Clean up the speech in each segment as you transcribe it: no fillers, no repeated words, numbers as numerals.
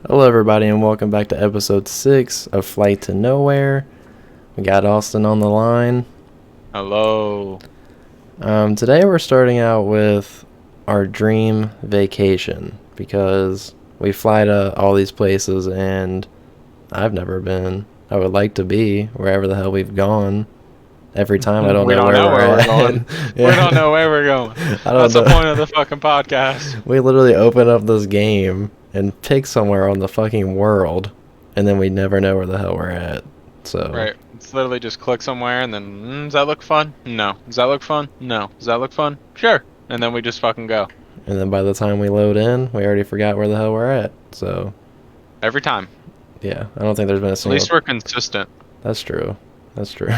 Hello, everybody, and welcome back to episode 6 of Flight to Nowhere. We got Austin on the line. Hello. Today we're starting out with our dream vacation because we fly to all these places and I've never been. I would like to be wherever the hell we've gone. Every time I don't know where we're going. Yeah. We don't know where we're going. That's the point of the fucking podcast. We literally open up this game and pick somewhere on the fucking world, and then we never know where the hell we're at. So Right. It's literally just click somewhere and then, does that look fun? No. Does that look fun? No. Does that look fun? Sure. And then we just fucking go. And then by the time we load in, we already forgot where the hell we're at. So Every time. yeah, I don't think there's been a single... At least we're consistent. That's true. That's true.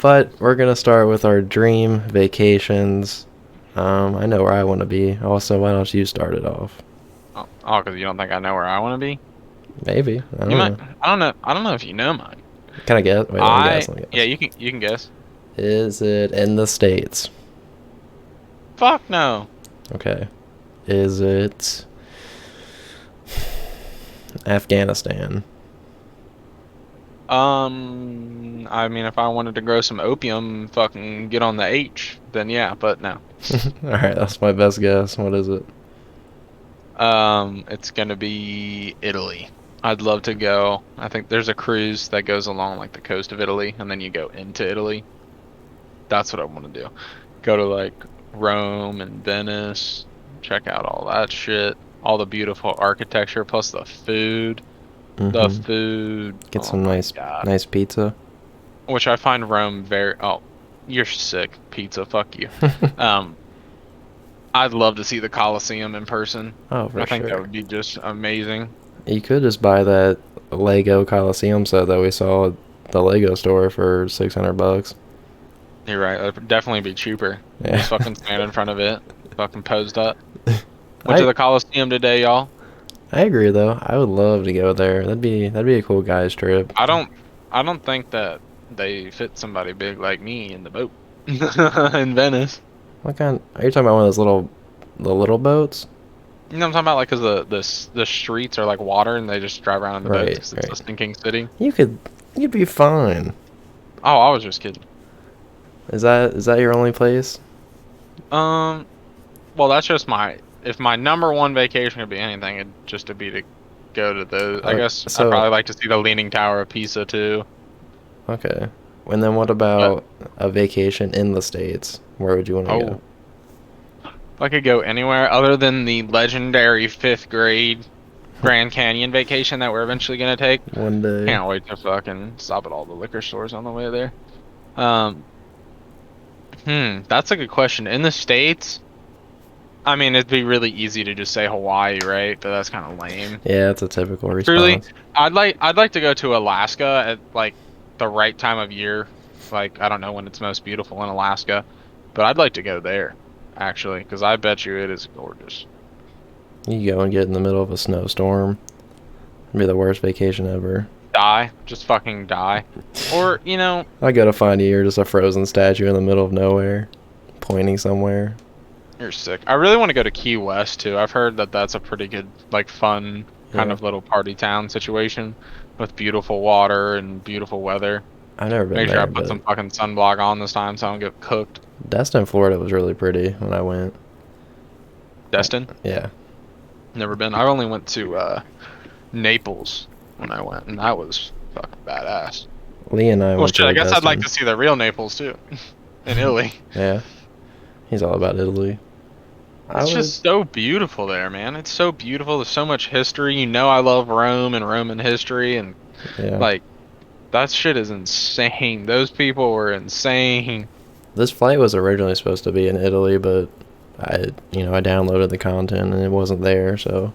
But we're going to start with our dream vacations. I know where I want to be. Also, why don't you start it off? Oh, because you don't think I know where I want to be? Maybe. I don't know. I don't know if you know mine. Can I guess? Wait, let me guess. Yeah, you can guess. Is it in the States? Fuck no. Okay. Is it Afghanistan? I mean, if I wanted to grow some opium, fucking get on the H, then yeah, but no. Alright, that's my best guess. What is it? It's gonna be Italy. I'd love to go. I think there's a cruise that goes along like the coast of Italy, and then you go into Italy. That's what I want to do. Go to like Rome and Venice, check out all that shit, all the beautiful architecture, plus the food. The food. Get some nice pizza. Which I find Rome very... Oh, you're sick. Pizza. Fuck you. I'd love to see the Colosseum in person. Oh, for sure. I think that would be just amazing. You could just buy that Lego Colosseum set that we saw at the Lego store for $600. You're right. That'd definitely be cheaper. Yeah. Just fucking stand in front of it. Fucking posed up. Went to the Colosseum today, y'all. I agree, though. I would love to go there. That'd be a cool guys trip. I don't think that they fit somebody big like me in the boat in Venice. What kind? Are you talking about one of those little boats? You know what I'm talking about? Like, cause the streets are like water, and they just drive around in the boat because it's a stinking city. You'd be fine. Oh, I was just kidding. Is that your only place? Well, that's just if my number one vacation could be anything, it'd just to be to go to those. I guess I'd probably like to see the Leaning Tower of Pisa too. Okay. And then what about a vacation in the States? Where would you want to go? If I could go anywhere other than the legendary 5th grade Grand Canyon vacation that we're eventually gonna take. One day. Can't wait to fucking stop at all the liquor stores on the way there. That's a good question. In the States, I mean, it'd be really easy to just say Hawaii, right? But that's kind of lame. Yeah, it's a typical response. Truly, I'd like to go to Alaska at like the right time of year. Like, I don't know when it's most beautiful in Alaska, but I'd like to go there actually, because I bet you it is gorgeous. You go and get in the middle of a snowstorm. It'd be the worst vacation ever. Just fucking die. Or, you know, I go to find you're just a frozen statue in the middle of nowhere, pointing somewhere. You're sick. I really want to go to Key West too. I've heard that that's a pretty good, like, fun kind of little party town situation with beautiful water and beautiful weather. I've never been Make there. sure I put some fucking sunblock on this time so I don't get cooked. Destin, Florida was really pretty when I went. Destin? Yeah. Never been. I only went to Naples when I went, and that was fucking badass. Lee and I went to I guess Destin. I'd like to see the real Naples too, in Italy. Yeah. He's all about Italy. It's just so beautiful there, man. It's so beautiful. There's so much history. You know I love Rome and Roman history, and like, that shit is insane. Those people were insane. This flight was originally supposed to be in Italy, but I downloaded the content and it wasn't there, so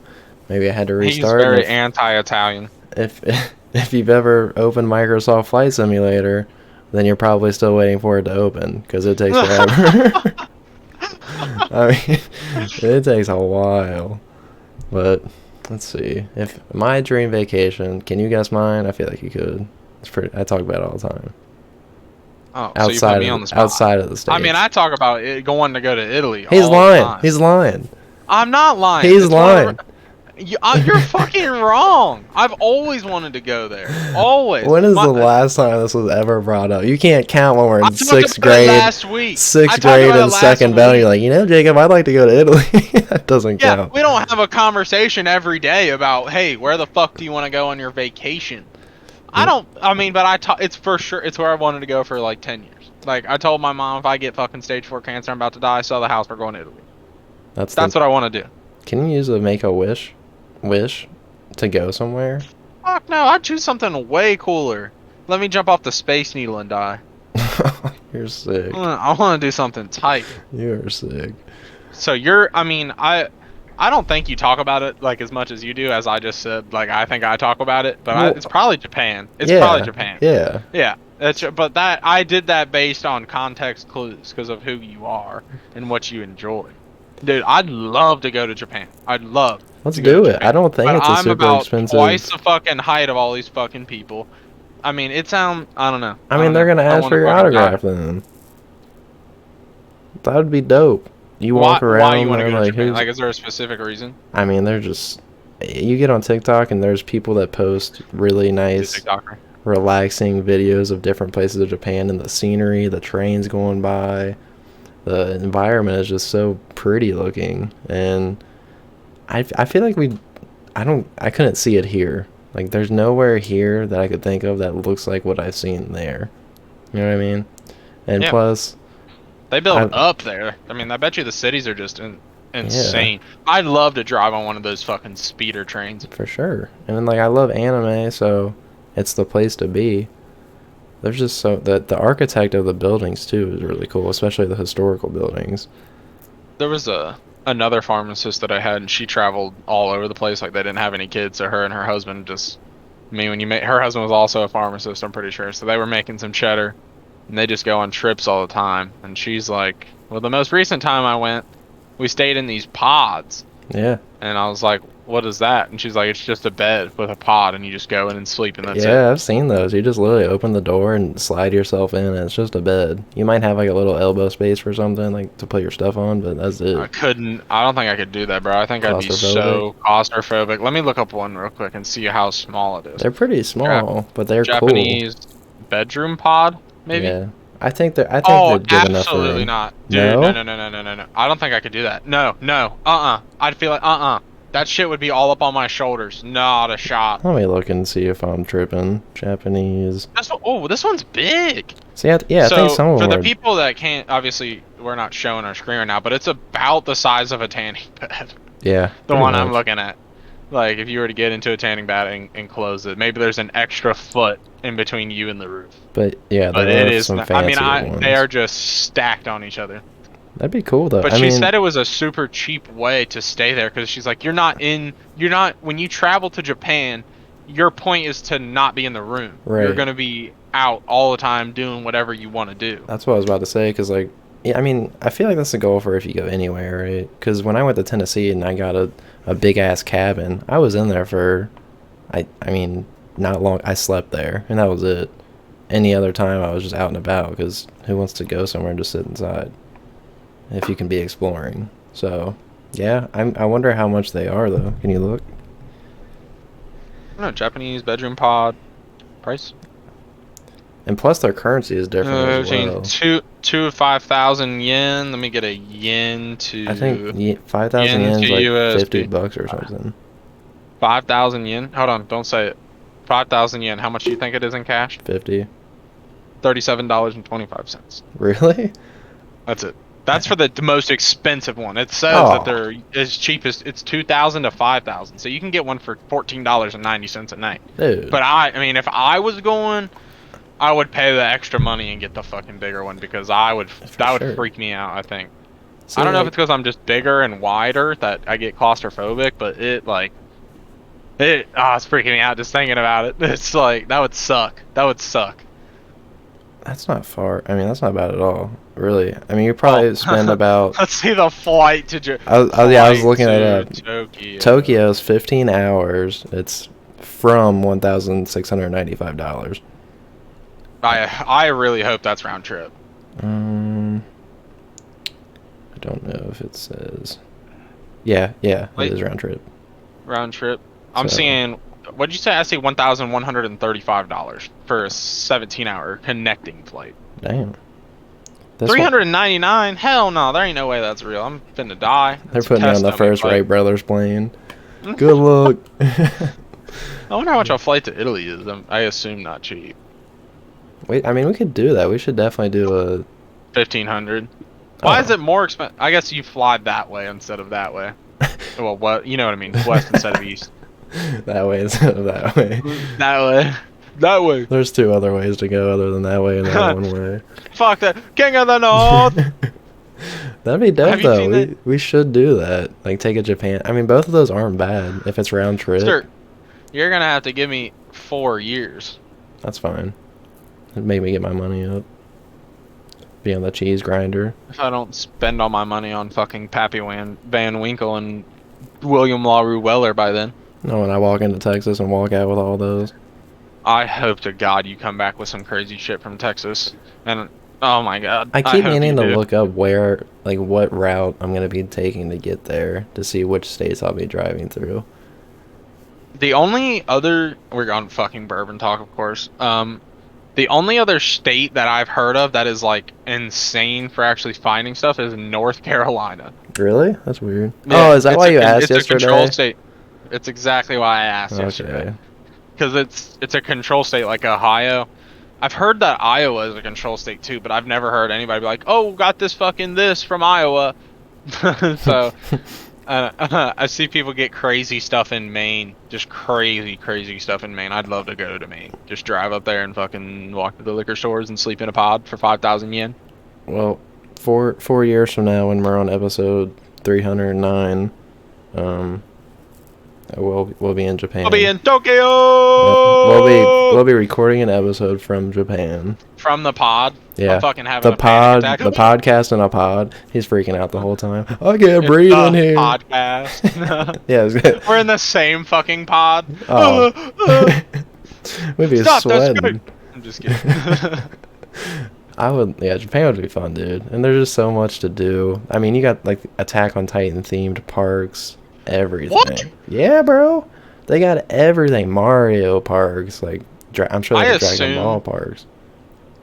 maybe I had to restart. He's very anti-Italian. If you've ever opened Microsoft Flight Simulator, then you're probably still waiting for it to open because it takes forever. I mean, it takes a while. But let's see. If my dream vacation, can you guess mine? I feel like you could. I talk about it all the time. Oh, so you put me on the spot. Outside of the States. I mean, I talk about going to go to Italy. He's all lying. the time. He's lying. I'm not lying. He's lying. You're fucking wrong. I've always wanted to go there. Always. When is the last time this was ever brought up? You can't count when we're I in talked sixth about it grade. last week. I Sixth talked grade about it and last second bell. week. You're like, Jacob, I'd like to go to Italy. That doesn't Yeah, count. we don't have a conversation every day about, hey, where the fuck do you want to go on your vacation? It's for sure, it's where I wanted to go for like 10 years. Like, I told my mom, if I get fucking stage 4 cancer, I'm about to die, sell the house, we're going to Italy. That's what I want to do. Can you use a make-a-wish to go somewhere? Fuck no, I'd choose something way cooler. Let me jump off the Space Needle and die. You're sick. I want to do something tight. You're sick. So I don't think you talk about it like as much as you do, as I just said. Like, I think I talk about it, but it's probably Japan. It's probably Japan. Yeah. Yeah. But I did that based on context clues because of who you are and what you enjoy. Dude, I'd love to go to Japan. I'd love. Let's do it. I don't think it's a I'm super about expensive. Twice the fucking height of all these fucking people. I mean, I don't know. I mean, they're gonna ask for your autograph then. That would be dope. You walk around. Why you want to go to like, Japan? Like, is there a specific reason? I mean, they're just. You get on TikTok and there's people that post really nice, relaxing videos of different places of Japan and the scenery, the trains going by. The environment is just so pretty looking, and I feel like I couldn't see it here. Like, there's nowhere here that I could think of that looks like what I've seen there. You know what I mean? And plus, they build up there. I mean, I bet you the cities are just insane. Yeah. I'd love to drive on one of those fucking speeder trains. For sure. And then, like, I love anime, so it's the place to be. There's just the architect of the buildings too is really cool, especially the historical buildings. There was another pharmacist that I had, and she traveled all over the place. Like, they didn't have any kids, so her and her husband just. I mean, her husband was also a pharmacist, I'm pretty sure. So they were making some cheddar, and they just go on trips all the time. And she's like, well, the most recent time I went, we stayed in these pods. Yeah. And I was like, what is that? And she's like, it's just a bed with a pod, and you just go in and sleep, and that's it. Yeah, I've seen those. You just literally open the door and slide yourself in, and it's just a bed. You might have like a little elbow space for something, like to put your stuff on, but that's it. I don't think I could do that, bro. I think I'd be so claustrophobic. Let me look up one real quick and see how small it is. They're pretty small, but they're Japanese bedroom pod, maybe? Yeah. I think they're good enough for absolutely not. Dude, no. I don't think I could do that. No. I'd feel like, that shit would be all up on my shoulders. Not a shot. Let me look and see if I'm tripping. Japanese. This one's big. See, I think some of them for the people that can't, obviously, we're not showing our screen right now, but it's about the size of a tanning bed. Yeah. The one I'm looking at. Like, if you were to get into a tanning bed and close it, maybe there's an extra foot in between you and the roof. But yeah, it is. Some fancy they are just stacked on each other. That'd be cool though. But she said it was a super cheap way to stay there because she's like, when you travel to Japan, your point is to not be in the room. Right. You're gonna be out all the time doing whatever you want to do. That's what I was about to say, because like, yeah, I mean, I feel like that's the goal for if you go anywhere, right? Because when I went to Tennessee and I got a big ass cabin, I was in there for, I mean, not long. I slept there, and that was it. Any other time, I was just out and about, because who wants to go somewhere and just sit inside if you can be exploring? So, yeah, I wonder how much they are, though. Can you look? I don't know, Japanese bedroom pod price. And plus, their currency is different as well. 2 to 5,000 yen. Let me get a yen to. I think 5,000 yen is like USD. $50 or something. 5,000 yen. Hold on, don't say it. 5,000 yen. How much do you think it is in cash? 50. $37.25. Really? That's it. That's for the most expensive one. It says that they're as cheap as it's 2,000 to 5,000. So you can get one for $14.90 a night. Dude. But I mean, if I was going, I would pay the extra money and get the fucking bigger one because that would freak me out. I think. I don't know if it's because I'm just bigger and wider that I get claustrophobic, but it's freaking me out just thinking about it. It's like that would suck. That's not far. I mean, that's not bad at all, really. I mean, you probably spend about. Let's see the flight to. I was looking at it. Tokyo. Tokyo's 15 hours. It's from $1,695. I really hope that's round trip. I don't know if it says. Yeah, it is round trip. round trip. I'm So- seeing. What'd you say? I see $1,135 for a 17-hour connecting flight. Damn. This one- 399? Hell no, there ain't no way that's real. I'm finna die. They're It's a putting me on test the dummy first flight. Wright brothers plane. Good luck. I wonder how much a flight to Italy is. I assume not cheap. Wait, I mean, we could do that. We should definitely do a. 1,500. Why Oh. is it more expensive? I guess you fly that way instead of that way. Well, what you know what I mean? West instead of east. That way instead of that way. That way. That way. There's 2 other ways to go other than that way and that one way. Fuck that. King of the North. That'd be dope Have you though. seen that? We should do that. Like take a Japan. I mean, both of those aren't bad if it's round trip. Sir, you're gonna have to give me 4 years. That's fine. It'd make me get my money up. Be on the cheese grinder. If I don't spend all my money on fucking Pappy Van Winkle and William LaRue Weller by then. No, when I walk into Texas and walk out with all those. I hope to God you come back with some crazy shit from Texas. And oh my God. I keep hope meaning you to do. look up where, like, what route I'm gonna be taking to get there to see which states I'll be driving through. The only other we're on fucking bourbon talk, of course. The only other state that I've heard of that is like insane for actually finding stuff is North Carolina. Really? That's weird. Yeah, Oh, is that it's why a you con- asked it's a yesterday? control state. It's exactly why I asked yesterday. Okay. Because it's a control state like Ohio. I've heard that Iowa is a control state too, but I've never heard anybody be like, "Oh, got this fucking this from Iowa." So I see people get crazy stuff in Maine, just crazy stuff in Maine. I'd love to go to Maine. Just drive up there and fucking walk to the liquor stores and sleep in a pod for 5,000 yen. Well, 4 years from now, when we're on episode 309, we'll be in Japan. We'll be in Tokyo. Yep. We'll be recording an episode from Japan. From the pod. Yeah. I'm fucking having The a panic pod, attack. the podcast in a pod. He's freaking out the whole time. I can't breathe in here. Podcast. Yeah, it's good. We're in the same fucking pod. Oh. We'd be Stop, that's sweating. good. I'm just kidding. Yeah, Japan would be fun, dude. And there's just so much to do. I mean, you got like Attack on Titan themed parks, everything. What? Yeah, bro. They got everything. Mario parks, like I'm sure they have Dragon Ball parks.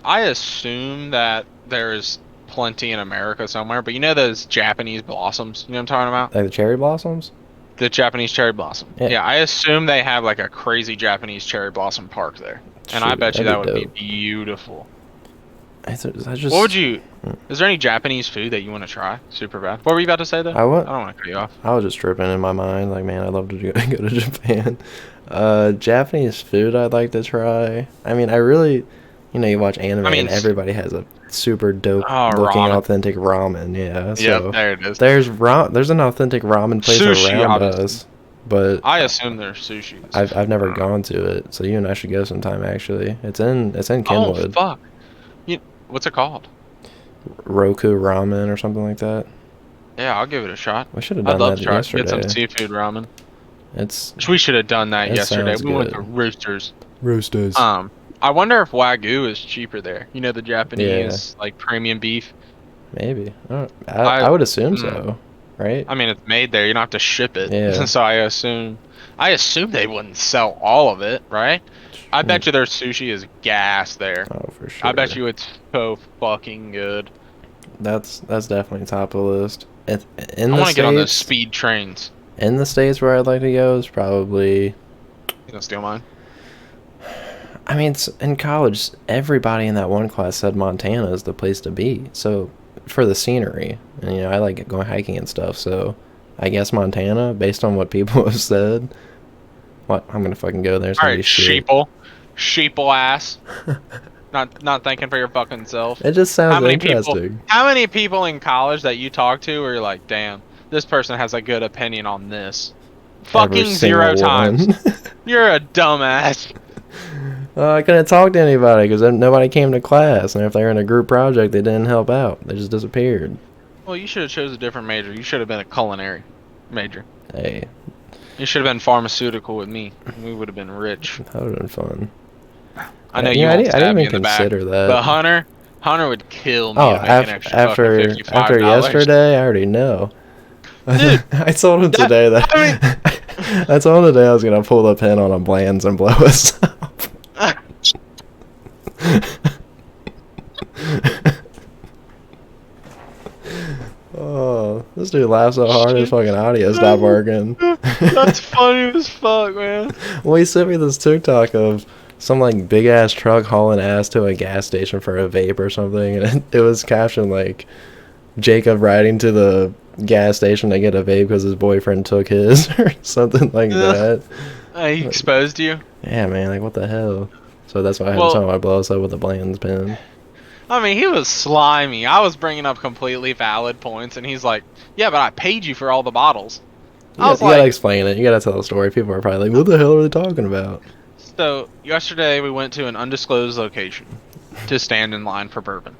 I assume that there's plenty in America somewhere, but you know those Japanese blossoms? You know what I'm talking about? Like the cherry blossoms? The Japanese cherry blossom. Yeah. Yeah, I assume they have like a crazy Japanese cherry blossom park there. And I Shoot, bet you that that'd would be be beautiful. I just, What would you... Is there any Japanese food that you want to try? Super bad. What were you about to say though? I don't want to cut you off. was just tripping in my mind. Like, man, I'd love to go to Japan. Japanese food I'd like to try. I mean, I really... You know, you watch anime and everybody has a super dope looking ramen. authentic ramen. Yeah, so Yeah, there it is. there's an authentic ramen place Sushi, around obviously. us, but I assume there's sushi. I've never gone to it. So you and I should go sometime. Actually, it's in Oh Kenwood. fuck! What's it called? Roku ramen or something like that. Yeah, I'll give it a shot. We should have I'd done love that to try yesterday. get some seafood ramen. It's We should have done that That yesterday. sounds We went to good. Roosters. roasters. I wonder if Wagyu is cheaper there. You know, the Japanese like premium beef. Maybe I would assume so, right? I mean, it's made there. You don't have to ship it. Yeah. So I assume they wouldn't sell all of it, right? I bet you their sushi is gas there. Oh, for sure. I bet you it's so fucking good. That's definitely top of the list. In I the want to get on those States, speed trains. in the States where I'd like to go is probably. You gonna steal mine? I mean, in college, everybody in that one class said Montana is the place to be. So, for the scenery, and I like going hiking and stuff. So, I guess Montana, based on what people have said. What? I'm gonna fucking go there. It's All gonna right, be shit. sheeple ass. Not thinking for your fucking self. It just sounds How interesting. many people in college that you talk to are like, damn, this person has a good opinion on this? Fucking Every zero single times. one. You're a dumbass. I couldn't talk to anybody because nobody came to class, and if they were in a group project, they didn't help out. They just disappeared. Well, you should have chose a different major. You should have been a culinary major. Hey, You should have been pharmaceutical with me. We would have been rich. that would have been fun. I know Yeah, you won't I stab didn't me even in the back. consider that. But Hunter would kill me Oh, to make an extra after fucking $55. yesterday, I already know. Dude, I told him today that I told him today I was gonna pull the pin on a Bland's and blow us up. Oh, this dude laughs so hard his fucking audio stopped working. That's funny as fuck, man. Well, he sent me this TikTok of some like big ass truck hauling ass to a gas station for a vape or something, and it was captioned like Jacob riding to the gas station to get a vape because his boyfriend took his or something like that. He exposed you? Yeah, man, like what the hell? So that's why I had to tell him I blow us up with the Bland's pin. I mean, he was slimy. I was bringing up completely valid points, and he's like, yeah, but I paid you for all the bottles. You gotta explain it. You gotta tell the story. People are probably like, what the hell are they talking about? So, yesterday we went to an undisclosed location to stand in line for bourbon.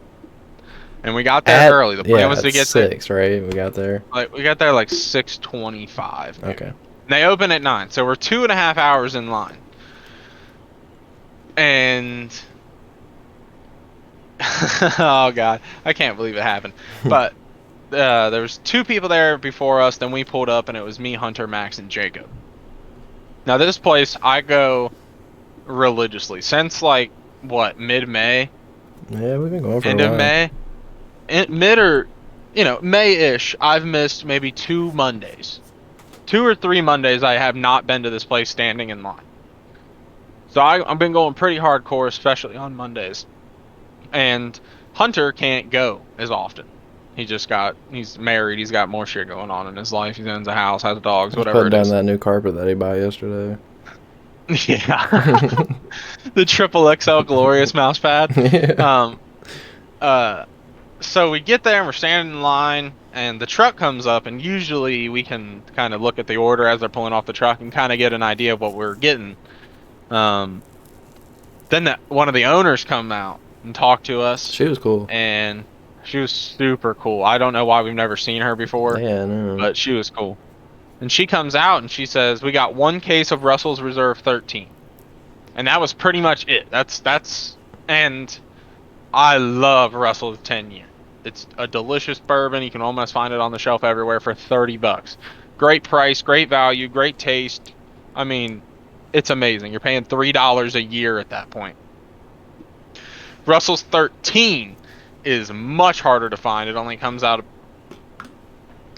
And we got there early. The plan was to get 6, right? We got there. We got there like 6:25. Okay. And they open at 9, so we're 2.5 hours in line. And oh god, I can't believe it happened. But there was 2 people there before us. Then we pulled up, and it was me, Hunter, Max, and Jacob. Now this place I go religiously since like what, mid-May? Yeah, we've been going for end a while. of May. Mid or May-ish. I've missed maybe 2 Mondays, 2 or 3 Mondays. I have not been to this place standing in line. So I've been going pretty hardcore, especially on Mondays. And Hunter can't go as often. He's married, he's got more shit going on in his life. He owns a house, has dogs, whatever Putting it is. down that new carpet that he bought yesterday. Yeah. The triple XL glorious mouse pad. Yeah. So we get there and we're standing in line, and the truck comes up, and usually we can kind of look at the order as they're pulling off the truck and kind of get an idea of what we're getting. Then one of the owners come out and talk to us. She was cool. And she was super cool. I don't know why we've never seen her before. Yeah, no. But she was cool. And she comes out and she says, we got 1 case of Russell's Reserve 13. And that was pretty much it. And I love Russell's 10 year. It's a delicious bourbon. You can almost find it on the shelf everywhere for $30. Great price, great value, great taste. I mean, it's amazing. You're paying $3 a year at that point. Russell's 13 is much harder to find. It only comes out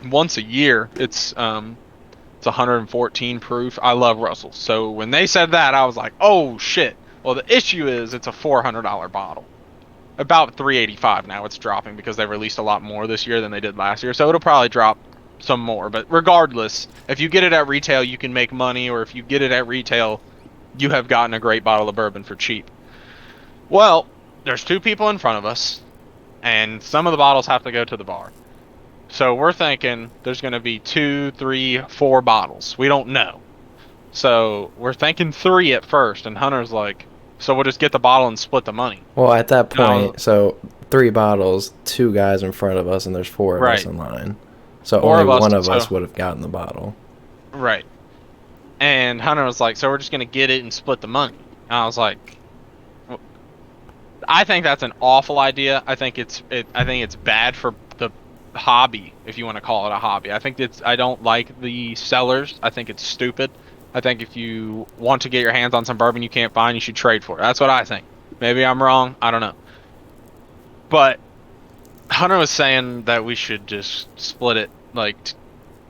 once a year. It's 114 proof. I love Russell's. So when they said that, I was like, oh shit. Well, the issue is it's a $400 bottle. About $385 now. It's dropping because they released a lot more this year than they did last year. So it'll probably drop some more. But regardless, if you get it at retail, you can make money. Or if you get it at retail, you have gotten a great bottle of bourbon for cheap. Well, there's 2 people in front of us, and some of the bottles have to go to the bar. So we're thinking there's going to be 2, 3, 4 bottles. We don't know. So we're thinking 3 at first, and Hunter's like, so we'll just get the bottle and split the money. Well, at that point, so 3 bottles, 2 guys in front of us, and there's 4 of us in line. So only one of us would have gotten the bottle. Right. And Hunter was like, so we're just going to get it and split the money. And I was like, I think that's an awful idea. I think it's bad for the hobby, if you want to call it a hobby. I don't like the sellers. I think it's stupid. I think if you want to get your hands on some bourbon you can't find, you should trade for it. That's what I think. Maybe I'm wrong. I don't know. But Hunter was saying that we should just split it, like,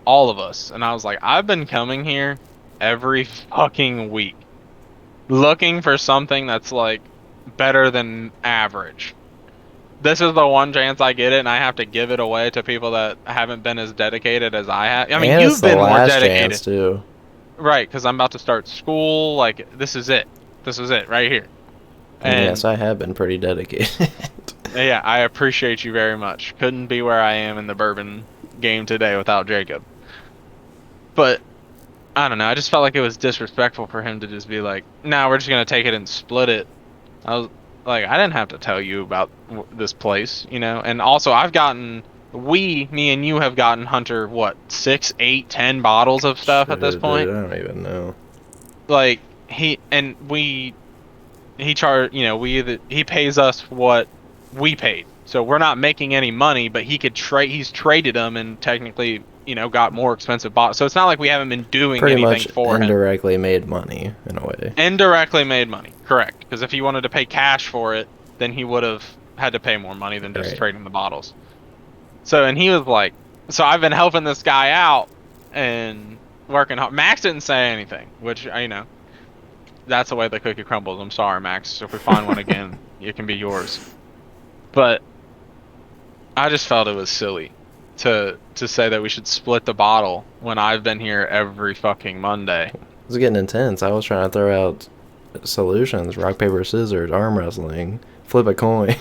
all of us. And I was like, I've been coming here every fucking week looking for something that's, like, better than average. This is the one chance I get it, and I have to give it away to people that haven't been as dedicated as I have. I mean, and you've been more dedicated. Chance too. Right, because I'm about to start school. Like, this is it. This is it right here. And yes, I have been pretty dedicated. Yeah, I appreciate you very much. Couldn't be where I am in the bourbon game today without Jacob. But I don't know. I just felt like it was disrespectful for him to just be like, "Nah, we're just gonna take it and split it." I was like, I didn't have to tell you about this place, you know. And also, me and you have gotten Hunter what 6, 8, 10 bottles of stuff at this point. Dude, I don't even know. Like he pays us what we paid, so we're not making any money. But he's traded them and technically got more expensive bottles. So it's not like we haven't been doing Pretty anything much for him. indirectly made money in a way. Indirectly made money, correct? Because if he wanted to pay cash for it, then he would have had to pay more money than just Right. trading the bottles. So, and he was like, so I've been helping this guy out and working hard. Max didn't say anything, which, that's the way the cookie crumbles. I'm sorry, Max. So if we find one again, it can be yours. But I just felt it was silly to say that we should split the bottle when I've been here every fucking Monday. It was getting intense. I was trying to throw out solutions: rock, paper, scissors, arm wrestling, flip a coin.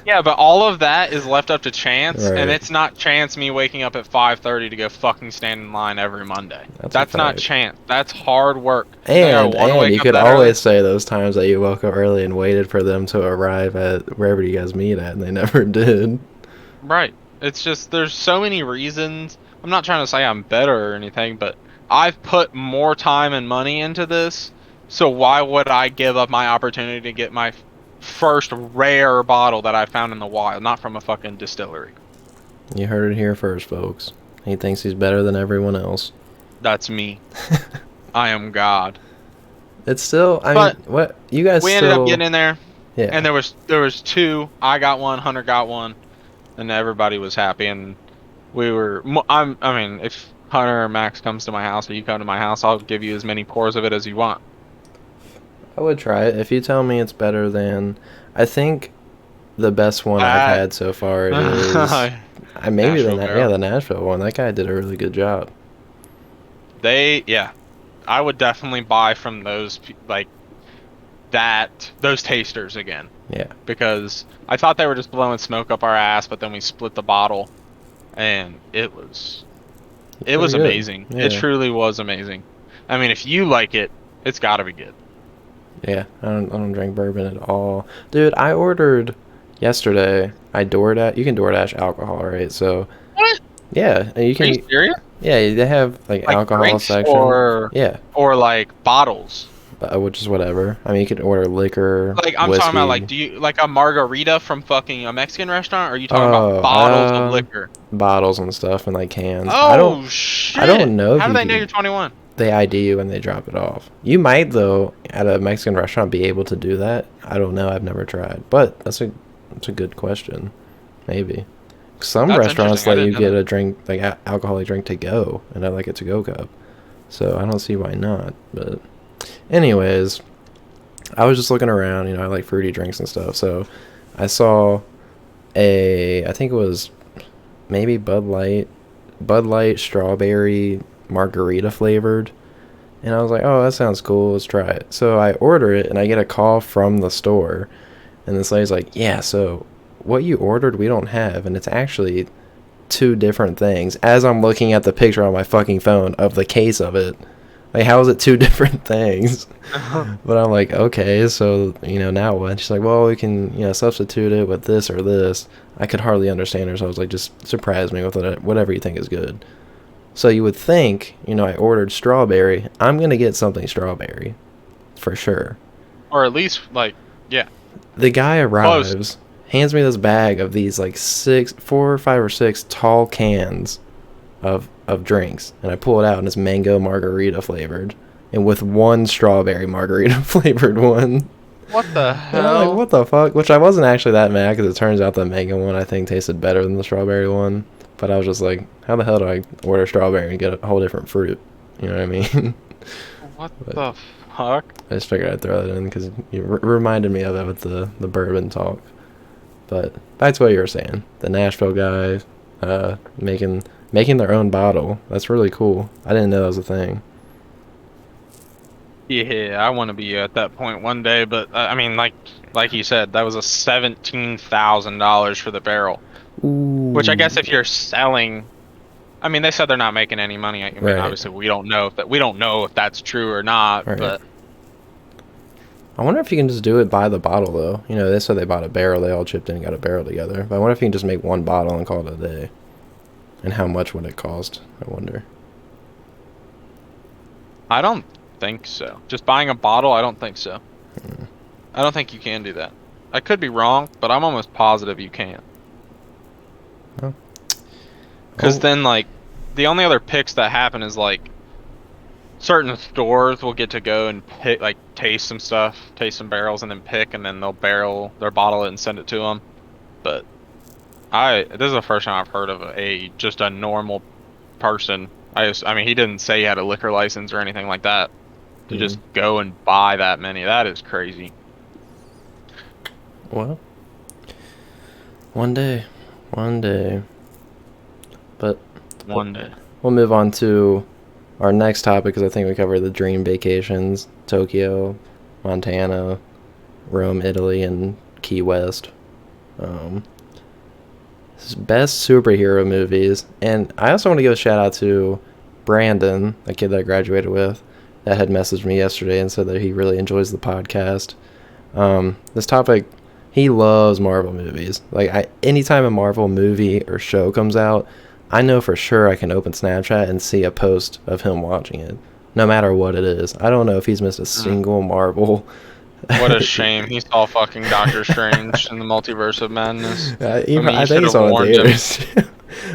Yeah, but all of that is left up to chance, Right. and it's not chance me waking up at 5:30 to go fucking stand in line every Monday. That's a That's not fact. chance. That's hard work. And I wanna wake you up could that always early. say those times that you woke up early and waited for them to arrive at wherever you guys meet at, and they never did. Right. It's just there's so many reasons. I'm not trying to say I'm better or anything, but I've put more time and money into this, so why would I give up my opportunity to get my first rare bottle that I found in the wild, not from a fucking distillery? You heard it here first, folks. He thinks he's better than everyone else. That's me. I am God. It's still, I But mean, what you guys We still, ended up getting in there, yeah. and there was two. I got one, Hunter got one, and everybody was happy. And we were. I mean, if Hunter or Max comes to my house or you come to my house, I'll give you as many pours of it as you want. I would try it if you tell me it's better than. I think the best one I've had so far is maybe Nashville Barrel. the Nashville one. That guy did a really good job. I would definitely buy from those those tasters again. Yeah. Because I thought they were just blowing smoke up our ass, but then we split the bottle, and it was Pretty good. amazing. Yeah. It truly was amazing. I mean, if you like it, it's got to be good. Yeah, I don't drink bourbon at all, dude. I ordered yesterday. You can DoorDash alcohol, right? So What? yeah, and you Are can. you serious? Yeah, they have like alcohol drinks section. or like bottles? Which is whatever. I mean, you could order liquor. Like I'm whiskey. talking about, like, do you like a margarita from fucking a Mexican restaurant? Or are you talking about bottles of liquor? Bottles and stuff and like cans. Oh shit! I don't know if How do you they know can- you're 21? They ID you when they drop it off. You might though at a Mexican restaurant be able to do that. I don't know. I've never tried, but that's a good question. Maybe some That's restaurants interesting. I let you didn't know get a drink like alcoholic drink to go, and I like a to go cup. So I don't see why not. But anyways, I was just looking around. I like fruity drinks and stuff. So I saw I think it was maybe Bud Light strawberry margarita flavored, and I was like, oh, that sounds cool, let's try it. So I order it and I get a call from the store, and this lady's like, yeah, so what you ordered we don't have, and it's actually two different things, as I'm looking at the picture on my fucking phone of the case of it. Like, how is it two different things? But I'm like, okay, so now what? She's like, well, we can substitute it with this or this. I could hardly understand her, so I was like, just surprise me with whatever you think is good. So you would think, I ordered strawberry. I'm going to get something strawberry. For sure. Or at least, yeah. The guy arrives, Close. hands me this bag of these, 4, 5, or 6 tall cans of drinks. And I pull it out, and it's mango margarita flavored. And with one strawberry margarita flavored one. What the And I'm hell? like, what the fuck? Which I wasn't actually that mad, because it turns out the mango one, I think, tasted better than the strawberry one. But I was just like, how the hell do I order strawberry and get a whole different fruit? You know what I mean? What the fuck? I just figured I'd throw that in because you reminded me of it with the bourbon talk. But back to what you were saying. The Nashville guys making their own bottle. That's really cool. I didn't know that was a thing. Yeah, I want to be at that point one day, but I mean, like you said, that was a $17,000 for the barrel. Ooh. Which I guess if you're selling, I mean, they said they're not making any money. I mean, Right. obviously we don't know if that's true or not, Right. but I wonder if you can just do it by the bottle, though. They said they bought a barrel. They all chipped in and got a barrel together. But I wonder if you can just make one bottle and call it a day. And how much would it cost? I wonder. I don't think so. Just buying a bottle, I don't think so. I don't think you can do that. I could be wrong, but I'm almost positive you can. Oh. Because Oh. then, the only other picks that happen is like certain stores will get to go and pick, like taste some stuff, taste some barrels, and then pick, and then they'll bottle it and send it to them. But this is the first time I've heard of just a normal person. I mean, he didn't say he had a liquor license or anything like that. To just go and buy that many, that is crazy. Well, one day. But one day. We'll move on to our next topic, because I think we covered the dream vacations: Tokyo, Montana, Rome, Italy, and Key West. Best superhero movies. And I also want to give a shout out to Brandon, a kid that I graduated with, that had messaged me yesterday and said that he really enjoys the podcast. This topic, he loves Marvel movies. Like, anytime a Marvel movie or show comes out, I know for sure I can open Snapchat and see a post of him watching it, no matter what it is. I don't know if he's missed a single Marvel. What a shame. He saw fucking Doctor Strange in the Multiverse of Madness. I think he's on theaters.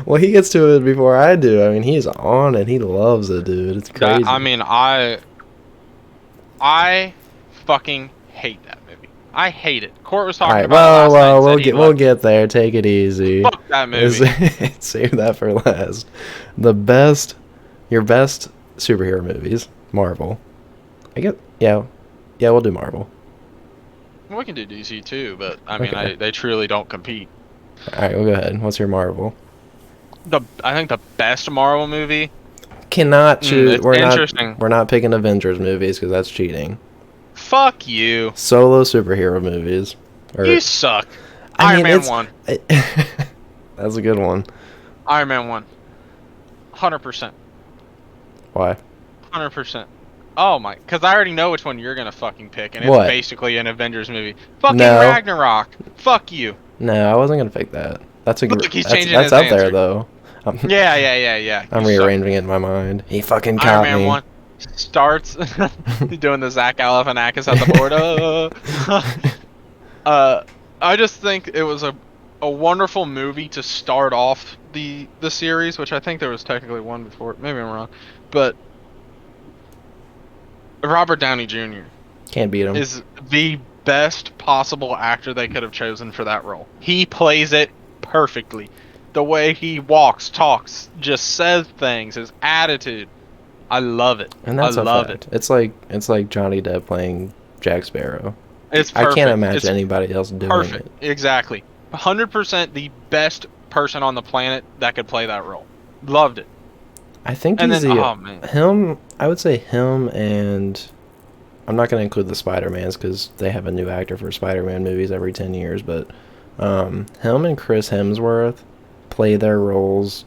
Well, he gets to it before I do. I mean, he's on it. He loves it, dude. It's crazy. I fucking hate that movie. I hate it. Court was talking about it last night. We'll get there. Take it easy. Fuck that movie. Save that for last. Your best superhero movies, Marvel. Yeah, we'll do Marvel. We can do DC too, but I mean, they truly don't compete. All right, well, go ahead. What's your Marvel? I think the best Marvel movie. Cannot choose. Interesting. We're not picking Avengers movies because that's cheating. Fuck you. Solo superhero movies. You suck. Iron Man 1. That's a good one. Iron Man 1. 100%. Why? 100%. Oh my, because I already know which one you're gonna fucking pick, and it's What? Basically an Avengers movie. Fucking Ragnarok. Fuck you. No, I wasn't gonna pick that. That's a good. Look, he's changing that's his up answer. there though. Yeah. I'm rearranging it in my mind. He fucking caught me. Iron Man 1 starts doing the Zach Galifianakis at the board. I just think it was a wonderful movie to start off the series, which I think there was technically one before. Maybe I'm wrong, but Robert Downey Jr. Can't beat him. Is the best possible actor they could have chosen for that role. He plays it perfectly. The way he walks, talks, just says things, his attitude. I love it. And that's I love it. It's like Johnny Depp playing Jack Sparrow. It's perfect. I can't imagine anybody else doing it. Exactly. 100% the best person on the planet that could play that role. Loved it. I think I would say him, and I'm not going to include the Spider-Mans because they have a new actor for Spider-Man movies every 10 years, but him and Chris Hemsworth play their roles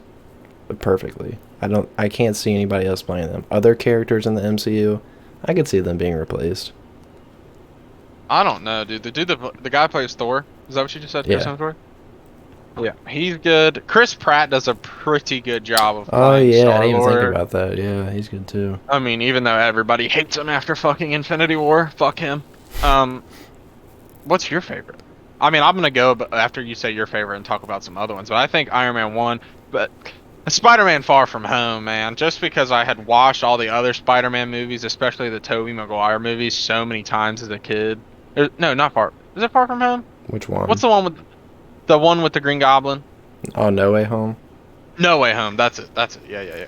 perfectly. I can't see anybody else playing them. Other characters in the MCU, I could see them being replaced. I don't know, dude. The guy plays Thor. Is that what you just said? Yeah. Chris Hemsworth? Yeah, he's good. Chris Pratt does a pretty good job of playing Star-Lord. I didn't even think about that. Yeah, he's good too. I mean, even though everybody hates him after fucking Infinity War, fuck him. What's your favorite? I mean, I'm gonna go after you say your favorite and talk about some other ones, but I think Iron Man 1, but Spider-Man Far From Home, man, just because I had watched all the other Spider-Man movies, especially the Tobey Maguire movies, so many times as a kid. No, not Far. Is it Far From Home? Which one? What's the one with the Green Goblin? Oh, No Way Home? No Way Home, that's it. Yeah.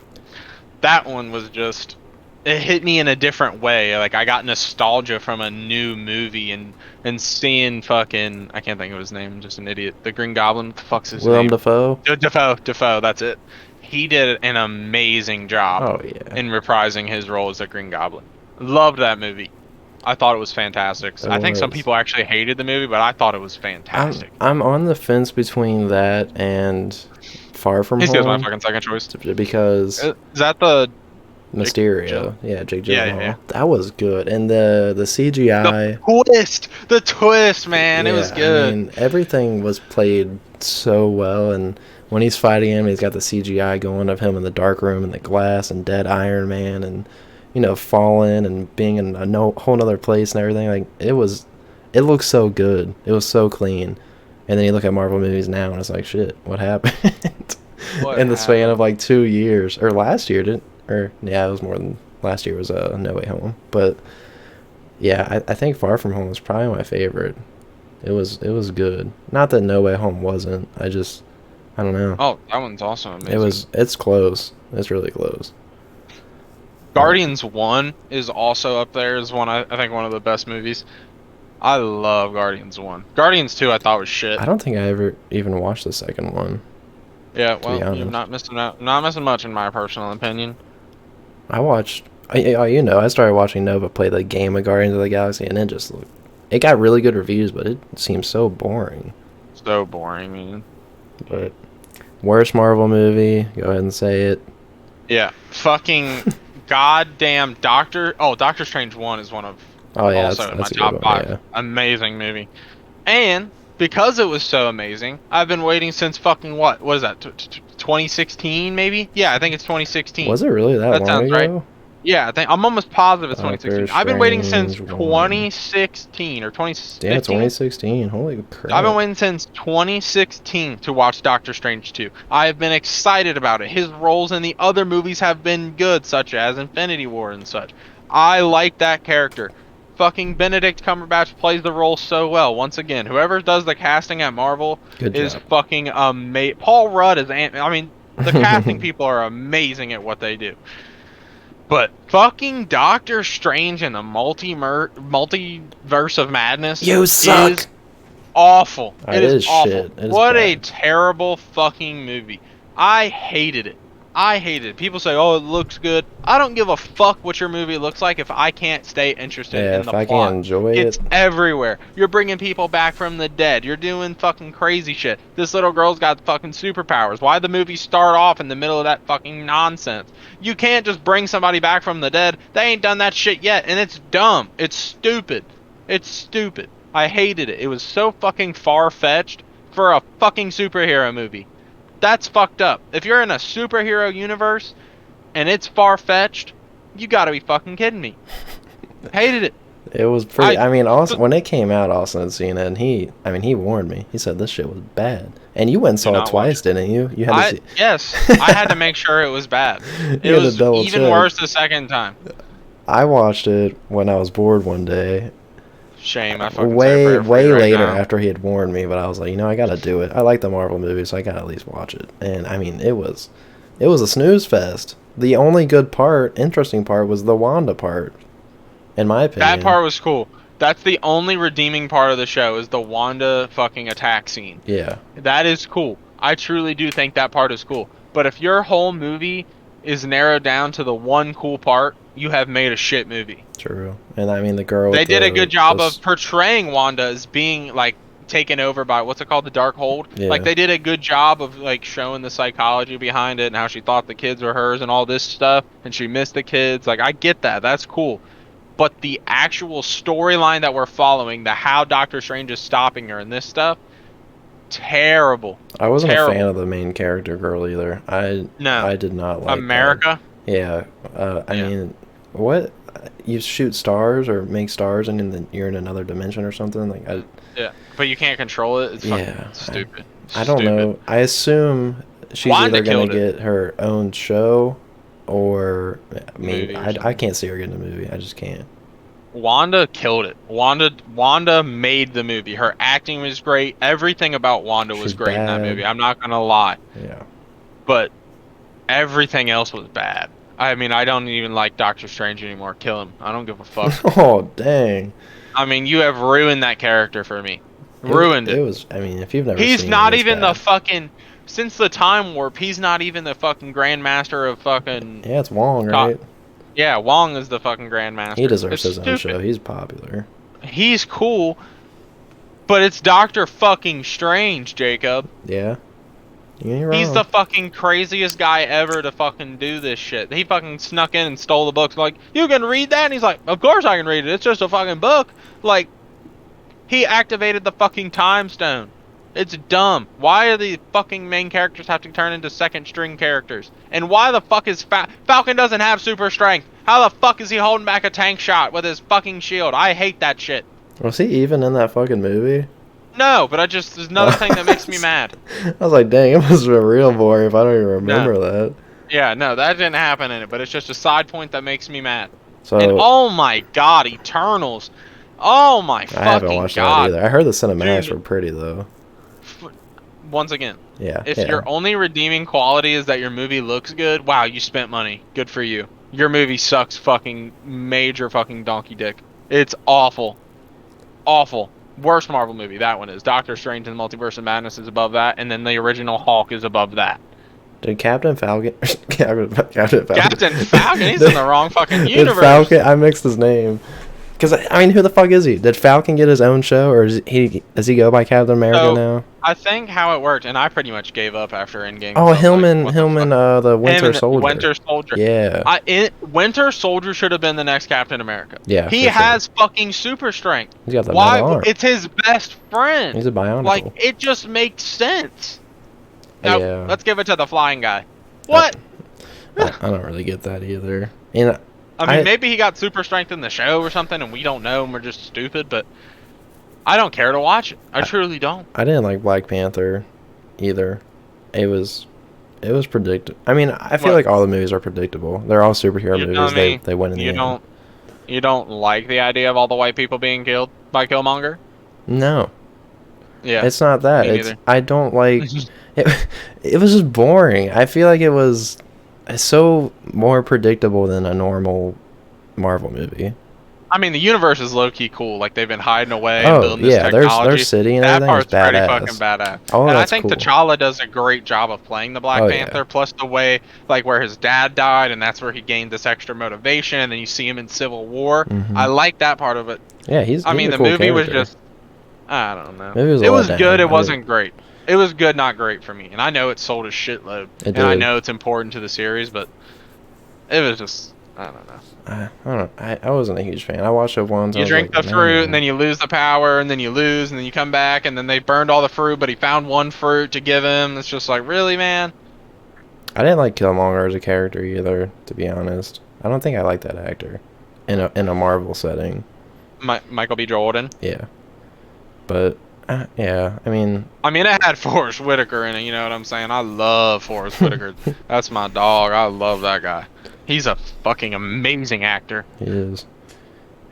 That one was just, it hit me in a different way. Like, I got nostalgia from a new movie and seeing fucking, I can't think of his name, I'm just an idiot. The Green Goblin, what the fuck's his Willem name? Dafoe? Dafoe, that's it. He did an amazing job in reprising his role as the Green Goblin. Loved that movie. I thought it was fantastic. I think some people actually hated the movie, but I thought it was fantastic. I'm on the fence between that and Far From Home. He's my fucking second choice. Because is that the Mysterio? Jake Gyllenhaal. Yeah. That was good, and the CGI. The twist, man, it was good. I mean, everything was played so well, and when he's fighting him, he's got the CGI going of him in the dark room and the glass and dead Iron Man and falling and being in a whole nother place and everything. Like, it looks so good. It was so clean. And then you look at Marvel movies now and it's like, shit, what happened? What in the span happened? of like 2 years, or last year didn't, or yeah, it was more than last year was No Way Home, but yeah, I think Far From Home was probably my favorite. It was good. Not that No Way Home wasn't. I don't know. Oh, that one's also amazing. It's close. It's really close. But Guardians 1 is also up there as I think one of the best movies. I love Guardians 1. Guardians 2 I thought was shit. I don't think I ever even watched the second one, Yeah, to be well, you're honest. not missing out. Not missing much in my personal opinion. I watched. I started watching Nova play the game of Guardians of the Galaxy, and it just looked. It got really good reviews, but it seems so boring. So boring, man. But worst Marvel movie? Go ahead and say it. Yeah, fucking goddamn Doctor Strange 1 is one of Oh yeah, also in my that's a good top one. 5. Yeah. Amazing movie. And because it was so amazing, I've been waiting since fucking what is that? 2016 maybe? Yeah, I think it's 2016. Was it really that That long sounds right. ago? Yeah, I'm almost positive it's Doctor 2016. I've been waiting since Strange one. 2016 or Yeah, 2015. 2016. Holy I've been crap! waiting since 2016 to watch Doctor Strange 2. I have been excited about it. His roles in the other movies have been good, such as Infinity War and such. I like that character. Fucking Benedict Cumberbatch plays the role so well. Once again, whoever does the casting at Marvel Good is job. fucking amazing. Paul Rudd is, I mean, the casting people are amazing at what they do. But fucking Doctor Strange and the multiverse of madness You suck. is awful. It It is is awful. shit. It is What a bad. terrible fucking movie. I hated it. I hated it. People say, "Oh, it looks good." I don't give a fuck what your movie looks like if I can't stay interested Yeah, in if the I can't plot. enjoy It's it, everywhere. You're bringing people back from the dead. You're doing fucking crazy shit. This little girl's got fucking superpowers. Why the movie start off in the middle of that fucking nonsense? You can't just bring somebody back from the dead. They ain't done that shit yet, and it's dumb. It's stupid. It's stupid. I hated it. It was so fucking far-fetched for a fucking superhero movie. That's fucked up. If you're in a superhero universe and it's far-fetched, you gotta be fucking kidding me. Hated it. it was pretty. I I mean, also when it came out, Austin had seen it, and he warned me. He said this shit was bad, and you went and do saw it not watch twice, it. didn't you? You had to see. Yes, I had to make sure it was bad. You It had to was double even check. worse the second time. I watched it when I was bored one day, Shame. I fucking say a way prayer for you way right later now. after he had warned me. But I was like, I gotta do it. I like the Marvel movies, so I gotta at least watch it. And I mean, it was a snooze fest. The only good part, interesting part, was the Wanda part, in my That opinion. part was cool. That's the only redeeming part of the show is the Wanda fucking attack scene. Yeah, That is cool. I truly do think that part is cool. But if your whole movie is narrowed down to the one cool part, you have made a shit movie. true. And I mean, the girl They with did a good job this, of portraying Wanda as being like taken over by what's it called, the Darkhold. Like yeah, they did a good job of like showing the psychology behind it and how she thought the kids were hers and all this stuff, and she missed the kids. Like I get that. That's cool. But the actual storyline that we're following, the how Doctor Strange is stopping her and this stuff, terrible. I wasn't a fan Terrible. of the main character girl either. No. I did not like that. America? Yeah, I Yeah. mean, what you shoot stars or make stars and then you're in another dimension or something like Yeah. But you can't control it. It's yeah, fucking stupid. I don't Stupid. know. I assume she's Wanda either gonna killed it. get her own show or I mean, Movie or I something. can't see her getting a movie. I just can't. Wanda killed it. Wanda made the movie. Her acting was great. Everything about Wanda was She's great in that bad. movie. I'm not gonna lie. Yeah. But everything else was bad. I mean, I don't even like Doctor Strange anymore. Kill him. I don't give a fuck. Oh dang. I mean, you have ruined that character for me. Ruined It it. was. I mean, if you've never He's seen not it, it's even the bad. fucking. Since the Time Warp, he's not even the fucking Grandmaster of fucking. Yeah, it's Wong, Co- right? Yeah, Wong is the fucking Grandmaster. He deserves It's his own stupid. show. He's popular. He's cool, but it's Doctor fucking Strange, Jacob. Yeah. You ain't He's wrong. the fucking craziest guy ever to fucking do this shit. He fucking snuck in and stole the books. Like, you can read that? And he's like, of course I can read it. It's just a fucking book. Like, he activated the fucking time stone. It's dumb. Why do the fucking main characters have to turn into second string characters? And why the fuck is Falcon doesn't have super strength? How the fuck is he holding back a tank shot with his fucking shield? I hate that shit. Was he even in that fucking movie? No, but there's another thing that makes me mad. I was like, dang, it must have been real boring if I don't even No. remember that. Yeah, no, that didn't happen in it, but it's just a side point that makes me mad. And So oh my god, Eternals. Oh my I haven't fucking watched that god. either. I heard the cinematics Dude, were pretty though. once again, Yeah, if yeah. your only redeeming quality is that your movie looks good, wow, you spent money. Good for you. Your movie sucks fucking major fucking donkey dick. It's awful. Awful. Worst Marvel movie, that one is. Doctor Strange and the Multiverse of Madness is above that, and then the original Hulk is above that. Did Captain Falcon? Captain Falcon. Captain Falcon, he's in the wrong fucking Did universe. Falcon? I mixed his name. Because I mean, who the fuck is he? Did Falcon get his own show, or does he go by Captain America So, now? I think how it worked, and I pretty much gave up after Endgame. Oh, 'cause I was like, Hillman, what the Hillman, fuck? the Winter Soldier. Winter Soldier. Yeah. Winter Soldier should have been the next Captain America. Yeah, He for sure. has fucking super strength. He's got the Why? metal arm. It's his best friend. He's a bionicle. Like, it just makes sense. Now, Yeah. let's give it to the flying guy. What? I don't really get that either. And I mean, maybe he got super strength in the show or something, and we don't know, and we're just stupid, but I don't care to watch it. I truly don't. I didn't like Black Panther either. It was predictable. I mean, I feel What? like all the movies are predictable. They're all superhero You're movies. telling me They win in the end. You don't like the idea of all the white people being killed by Killmonger? No, Yeah. it's not that. me It's neither. I don't like it. It was just boring. I feel like it was so more predictable than a normal Marvel movie. I mean, the universe is low-key cool. Like, they've been hiding away and Oh building this yeah, technology. their city and That everything is part's pretty badass. fucking badass. Oh, And I that's think cool. T'Challa does a great job of playing the Black Oh, yeah. Panther, plus the way, like, where his dad died, and that's where he gained this extra motivation, and then you see him in Civil War. Mhm. I like that part of it. Yeah, he's I mean, a the cool movie was character. just... I don't know. Movie was a It was letdown. good, I it wasn't great. It was good, not great for me. And I know it sold a shitload. It And I did. know it's important to the series, but it was just... I don't know. I don't know. I wasn't a huge fan. I watched it once. I You was drink like, the fruit, man. and then you lose the power, and then you lose, and then you come back, and then they burned all the fruit, but he found one fruit to give him. It's just like, really, man? I didn't like Killmonger as a character either, to be honest. I don't think I like that actor in a Marvel setting. Michael B. Jordan. Yeah, but yeah, I mean, It had Forrest Whitaker in it, you know what I'm saying? I love Forrest Whitaker. That's my dog. I love that guy. He's a fucking amazing actor. he is.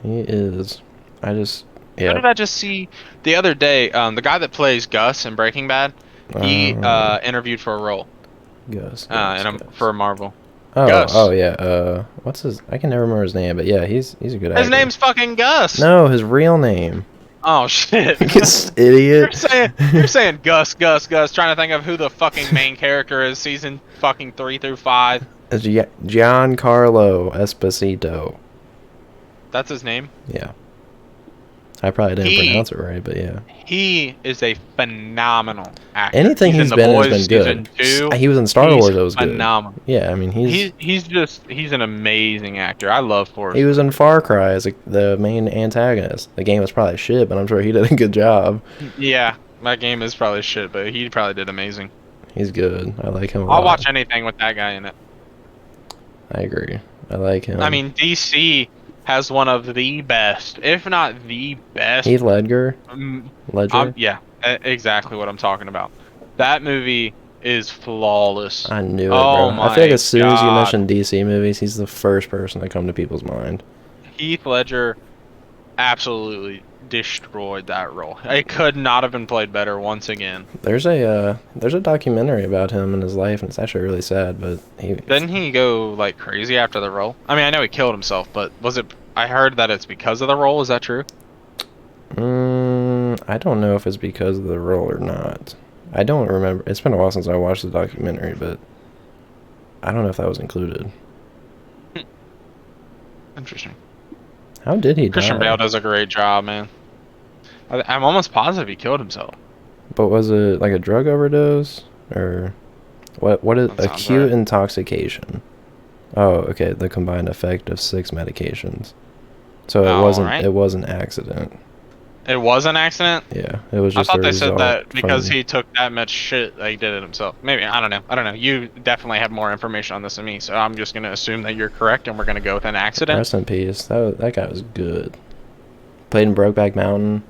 He is. I just Who yeah. did I just see the other day? The guy that plays Gus in Breaking Bad, he interviewed for a role Gus. for Marvel. Oh, Gus. oh yeah. What's his? I can never remember his name, but yeah, he's a good actor. His name's fucking Gus. No, his real name. Oh shit. This idiot. You're saying Gus, trying to think of who the fucking main character is, season fucking 3 through 5. It's Giancarlo Esposito. That's his name. Yeah. I probably didn't pronounce it right, but yeah. He is a phenomenal actor. Anything he's in been The in has Boys been good. season 2. He was in Star He's Wars. That was good. phenomenal. Yeah, I mean He's an amazing actor. I love Forrest. he was in Far Cry as the main antagonist. The game was probably shit, but I'm sure he did a good job. Yeah, that game is probably shit, but he probably did amazing. He's good. I like him a lot. I'll watch anything with that guy in it. I agree. I like him. I mean, DC has one of the best, if not the best. Heath Ledger. Ledger. Yeah, exactly what I'm talking about. That movie is flawless. I knew it, Oh bro. I feel like as soon as you God. mention DC movies, he's the first person to come to people's mind. Heath Ledger absolutely destroyed that role. It could not have been played better once again. There's a documentary about him and his life, and it's actually really sad. But Didn't he go like crazy after the role? I mean, I know he killed himself, but was it? I heard that it's because of the role. Is that true? I don't know if it's because of the role or not. I don't remember. It's been a while since I watched the documentary, but I don't know if that was included. Interesting. How did he Christian die? Bale does a great job, man. I'm almost positive he killed himself. But was it like a drug overdose or what is That sounds acute right. intoxication? Oh, okay, the combined effect of 6 medications. So it Oh, wasn't alright. it was an accident. It was an accident? Yeah, it was I just thought a they said result that because from- he took that much shit that he did it himself. Maybe, I don't know. You definitely have more information on this than me, so I'm just going to assume that you're correct and we're going to go with an accident. Rest in peace. That guy was good. Played in Brokeback Mountain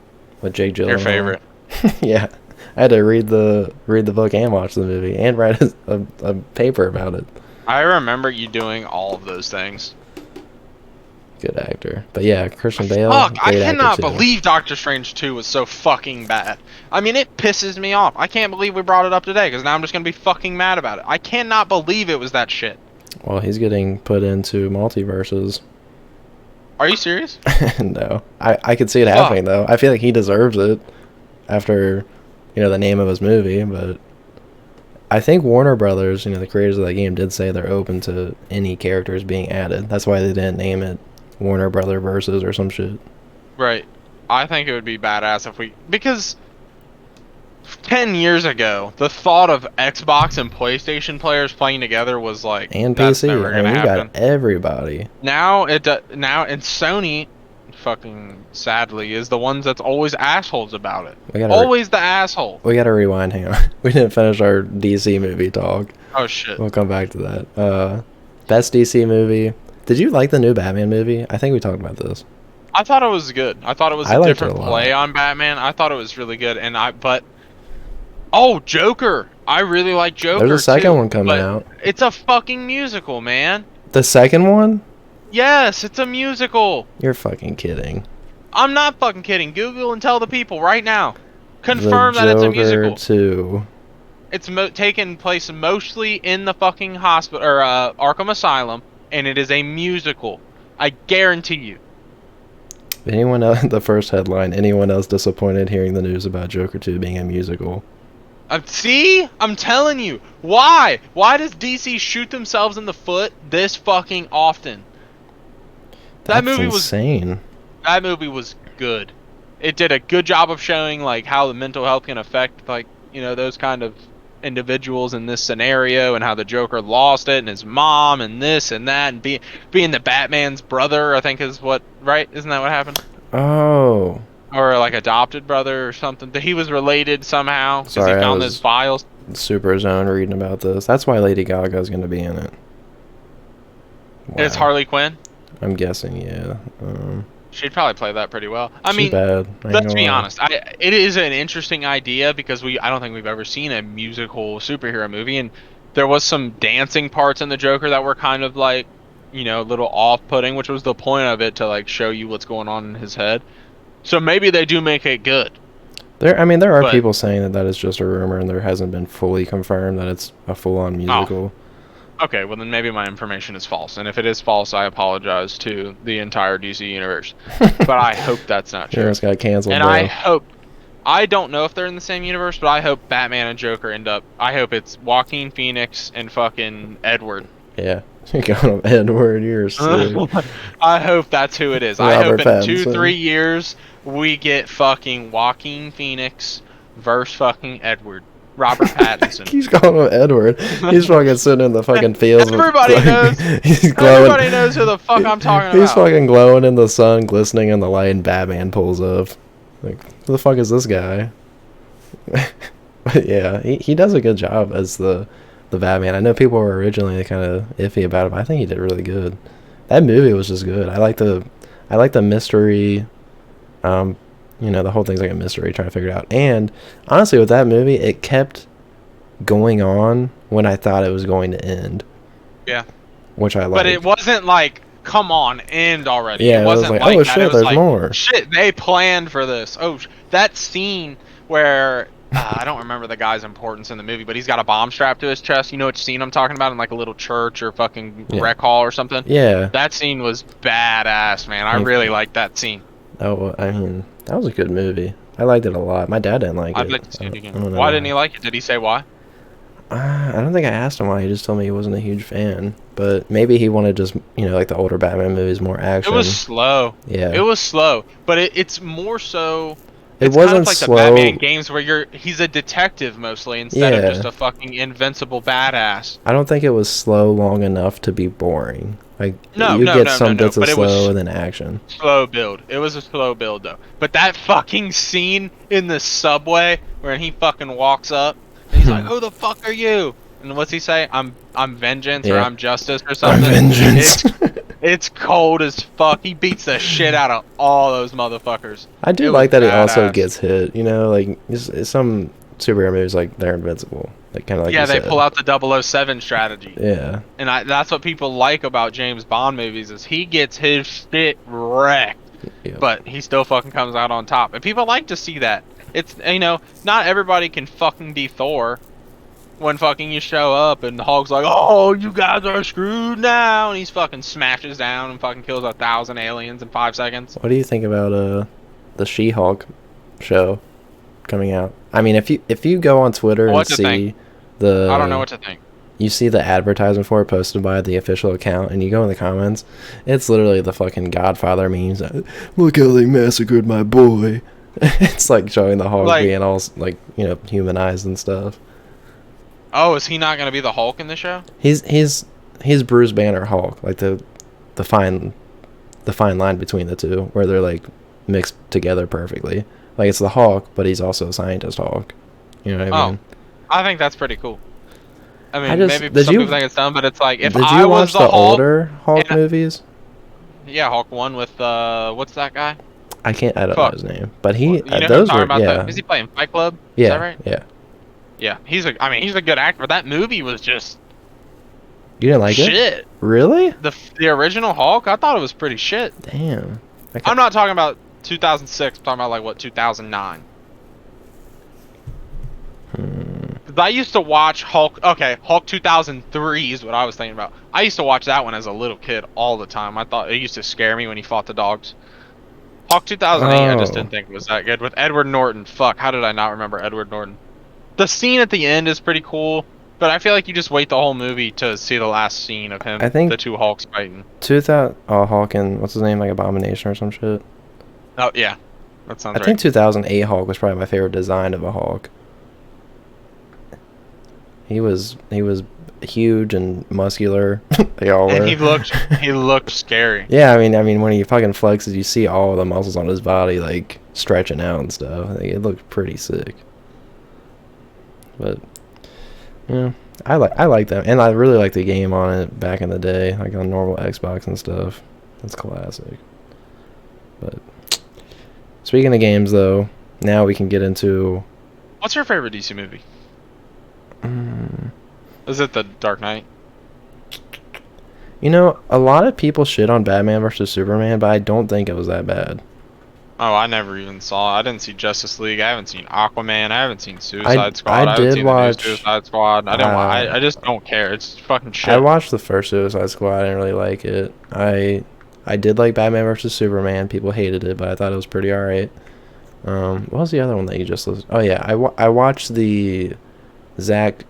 with Jake Gyllenhaal. Your favorite. Yeah, I had to read the book and watch the movie and write a paper about it. I remember you doing all of those things. Good actor, but yeah, Christian Bale, Fuck, I great actor cannot too. believe Doctor Strange 2 was so fucking bad. I mean, it pisses me off. I can't believe we brought it up today, because now I'm just gonna be fucking mad about it. I cannot believe it was that shit. Well, he's getting put into multiverses. Are you serious? No, I could see it Fuck. happening though. I feel like he deserves it after, the name of his movie, but I think Warner Brothers, the creators of that game, did say they're open to any characters being added. That's why they didn't name it Warner Brother Versus or some shit. Right. I think it would be badass if because 10 years ago, the thought of Xbox and PlayStation players playing together was like, And that's PC. never I gonna mean, you happen. got everybody. Now and Sony, fucking sadly, is the ones that's always assholes about it. Always the asshole. We gotta rewind. Hang on. We didn't finish our DC movie talk. Oh shit. We'll come back to that. Best DC movie. Did you like the new Batman movie? I think we talked about this. I thought it was good. I thought it was I a liked different it a lot. play on Batman. I thought it was really good, oh, Joker! I really like Joker. There's a second too, one coming but out. It's a fucking musical, man. The second one? Yes, it's a musical. You're fucking kidding. I'm not fucking kidding. Google and tell the people right now. The Confirm that it's a Joker musical. 2. It's taking place mostly in the fucking hospital or Arkham Asylum, and it is a musical. I guarantee you. Anyone else? The first headline. Anyone else disappointed hearing the news about Joker 2 being a musical? See? I'm telling you. Why? Why does DC shoot themselves in the foot this fucking often? That's That movie insane. That movie was good. It did a good job of showing like how the mental health can affect like, those kind of individuals in this scenario, and how the Joker lost it, and his mom, and this and that, and being the Batman's brother, I think is what, right? Isn't that what happened? Oh. Or like adopted brother or something. That he was related somehow because he Sorry, I found was those files. Super Zone reading about this. That's why Lady Gaga's going to be in it. Wow. And it's Harley Quinn. I'm guessing, yeah. She'd probably play that pretty well. I Too mean, bad. let's be honest. It is an interesting idea because I don't think we've ever seen a musical superhero movie, and there was some dancing parts in the Joker that were kind of like, a little off-putting, which was the point of it, to like show you what's going on in his head. So maybe they do make it good. There are people saying that is just a rumor, and there hasn't been fully confirmed that it's a full-on musical. Okay, well then maybe my information is false, and if it is false, I apologize to the entire DC universe. But I hope that's not true. You just got canceled, And bro. I don't know if they're in the same universe, but I hope Batman and Joker I hope it's Joaquin Phoenix and fucking Edward. Yeah. You got him, Edward. You're sick. I hope that's who it is. I Robert hope in Pattinson. 2-3 years we get fucking Joaquin Phoenix versus fucking Edward. Robert Pattinson. He's calling him Edward. He's fucking sitting in the fucking fields. Everybody knows. He's glowing. Everybody knows who the fuck I'm talking He's about. fucking glowing in the sun, glistening in the light, and Batman pulls up. Like, who the fuck is this guy? But yeah, he does a good job as the Batman. I know people were originally kind of iffy about it, but I think he did really good. That movie was just good. I like the mystery. The whole thing's like a mystery, trying to figure it out. And honestly, with that movie, it kept going on when I thought it was going to end. Yeah. Which I like. But it wasn't like, come on, end already. Yeah, it wasn't like, like oh that. shit, It was there's like, more. Shit, they planned for this. Oh, that scene where I don't remember the guy's importance in the movie, but he's got a bomb strapped to his chest. You know which scene I'm talking about? In like a little church or fucking rec hall or something. Yeah. That scene was badass, man. I really liked that scene. Oh, I mean, that was a good movie. I liked it a lot. My dad didn't like it. I'd like to see it I again. don't know Why didn't he like it? Did he say why? I don't think I asked him why. He just told me he wasn't a huge fan. But maybe he wanted just, like the older Batman movies, more action. It was slow. Yeah. It was slow, but it's more so. It It's wasn't kind of like slow. the Batman games where he's a detective mostly instead of Yeah. just a fucking invincible badass. I don't think it was slow long enough to be boring. Like, No, you no, get no, some no, no, bits of but it was- slow and then action. Slow build. It was a slow build though. But that fucking scene in the subway where he fucking walks up and he's like, "Who the fuck are you?" and what's he say? I'm vengeance or Yeah. I'm justice or I'm something. vengeance. It's cold as fuck. He beats the shit out of all those motherfuckers. I do It was like that he also badass. gets hit. You know, like some superhero movies, like they're invincible. Like kind of like Yeah, you they said. pull out the 007 strategy. Yeah. And that's what people like about James Bond movies is he gets his shit wrecked, Yep. but he still fucking comes out on top. And people like to see that. It's, you know, not everybody can fucking be Thor when fucking you show up and the Hulk's like, oh, you guys are screwed now, and he's fucking smashes down and fucking kills 1,000 aliens in 5 seconds. What do you think about the She-Hulk show coming out? I mean, if you go on Twitter and What to see think? the I don't know what to think. you see the advertisement for it posted by the official account, and you go in the comments, it's literally the fucking Godfather memes. Look how they massacred my boy. It's like showing the Hulk Like- being all like, you know, humanized and stuff. Oh, is he not going to be the Hulk in the show? He's Bruce Banner Hulk, like the fine line between the two, where they're like mixed together perfectly. Like it's the Hulk, but he's also a scientist Hulk. You know what I mean? I think that's pretty cool. I mean, I just- maybe did some you- people think it's dumb, but it's like, if Did I you was watch the the Hulk, older Hulk and- movies? yeah, Hulk 1 with, what's that guy? I don't know Fuck. his name, but You know who I'm those talking were about? yeah, Is he playing Fight Club? yeah, Is that right? yeah. Yeah, he's a good actor, but that movie was just You didn't like it? shit. Really? The original Hulk, I thought it was pretty shit. Damn. I'm not talking about 2006, I'm talking about like what 2009. Hmm. 'Cause I used to watch Hulk. Okay, Hulk 2003 is what I was thinking about. I used to watch that one as a little kid all the time. I thought it used to scare me when he fought the dogs. Hulk 2008, I just Oh. didn't think it was that good with Edward Norton. Fuck, how did I not remember Edward Norton? The scene at the end is pretty cool, but I feel like you just wait the whole movie to see the last scene of him, I think- the two Hulks fighting. 2000 Hulk and what's his name, like Abomination or some shit. Oh yeah, that sounds I right. think 2008 Hulk was probably my favorite design of a Hulk. He was huge and muscular. They all were. And he looked scary. Yeah, I mean when he fucking flexes, you see all the muscles on his body like stretching out and stuff. Like, it looked pretty sick. But yeah, I like that, and I really like the game on it back in the day, like on normal Xbox and stuff. That's classic. But speaking of games, though, now we can get into. What's your favorite DC movie? Mm, Is it The Dark Knight? you know, a lot of people shit on Batman versus Superman, but I don't think it was that bad. Oh, I never even saw. I didn't see Justice League. I haven't seen Aquaman. I haven't seen Suicide Squad. I haven't did seen watch- the new Suicide Squad. I just don't care. It's fucking shit. I watched the first Suicide Squad. I didn't really like it. I did like Batman versus Superman. People hated it, but I thought it was pretty alright. What was the other one that you just listened? Oh yeah, I watched the Zack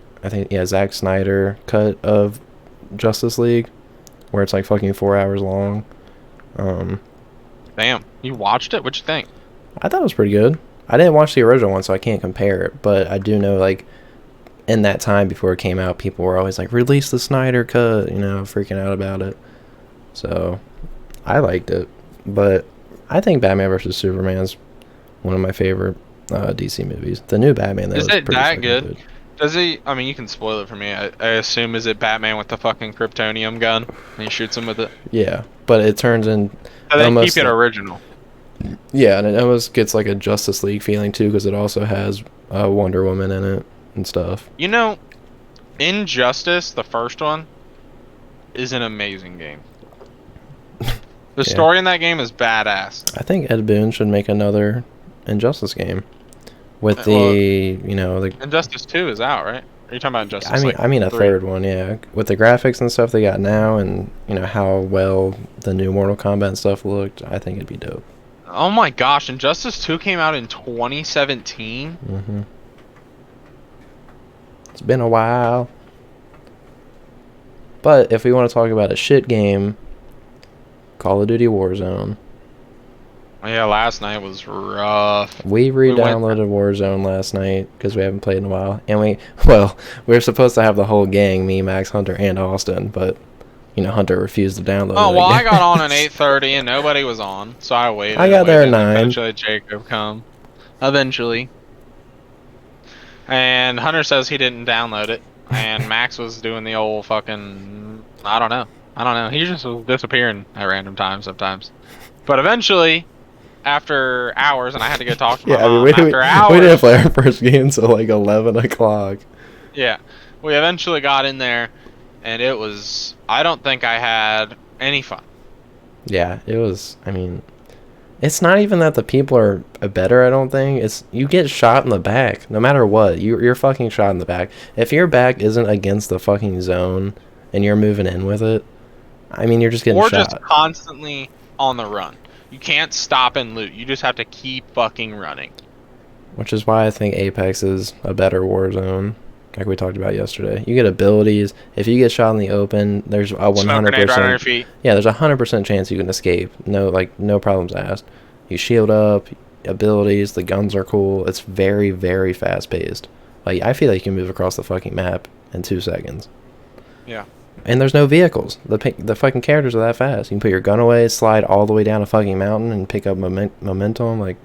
Snyder cut of Justice League, where it's like fucking 4 hours long. Damn, you watched it? What'd you think? I thought it was pretty good. I didn't watch the original one, so I can't compare it, but I do know, like, in that time before it came out, people were always like, release the Snyder cut, you know, freaking out about it. So I liked it, but I think Batman vs. Superman is one of my favorite DC movies. The new Batman, though, Is it pretty that fucking good? Does he? I mean, you can spoil it for me. I assume is it Batman with the fucking kryptonium gun and he shoots him with it? Yeah, but it turns in. So they almost keep it like- original. Yeah, and it almost gets like a Justice League feeling too, because it also has Wonder Woman in it and stuff. You know, Injustice, the first one, is an amazing game. The story in that game is badass. I think Ed Boon should make another Injustice game with the Well, the. Injustice 2 is out, right? Are you talking about Injustice? I mean a 3? third one, yeah, with the graphics and stuff they got now, and how well the new Mortal Kombat stuff looked. I think it'd be dope. Oh my gosh, Injustice 2 came out in 2017. Mm-hmm. It's been a while. But if we want to talk about a shit game, Call of Duty Warzone. Yeah, last night was rough. We re-downloaded Warzone last night because we haven't played in a while, and we were supposed to have the whole gang, me, Max, Hunter, and Austin, but Hunter refused to download. Oh it well, I again. got on at 8:30 and nobody was on, so I waited. I got there at and 9. Eventually, Jacob come. Eventually, and Hunter says he didn't download it, and Max was doing the old fucking. I don't know. He just was disappearing at random times sometimes. But eventually, after hours, and I had to go talk to my Yeah, I mean, mom. After we didn't hours, play our first game until like 11 o'clock. yeah, we eventually got in there, and it was. I don't think I had any fun. Yeah, it was. I mean, it's not even that the people are better. I don't think it's you get shot in the back no matter what. You're fucking shot in the back. If your back isn't against the fucking zone and you're moving in with it, I mean, you're just getting Or shot. just constantly on the run. You can't stop and loot. You just have to keep fucking running. Which is why I think Apex is a better war zone, like we talked about yesterday. You get abilities. If you get shot in the open, there's a Smoke grenade right on your 100%. feet. Yeah, there's a 100% chance you can escape. No problems asked. You shield up, abilities. The guns are cool. It's very, very fast paced. Like I feel like you can move across the fucking map in 2 seconds. Yeah. And there's no vehicles. The fucking characters are that fast. You can put your gun away, slide all the way down a fucking mountain, and pick up momentum. Like,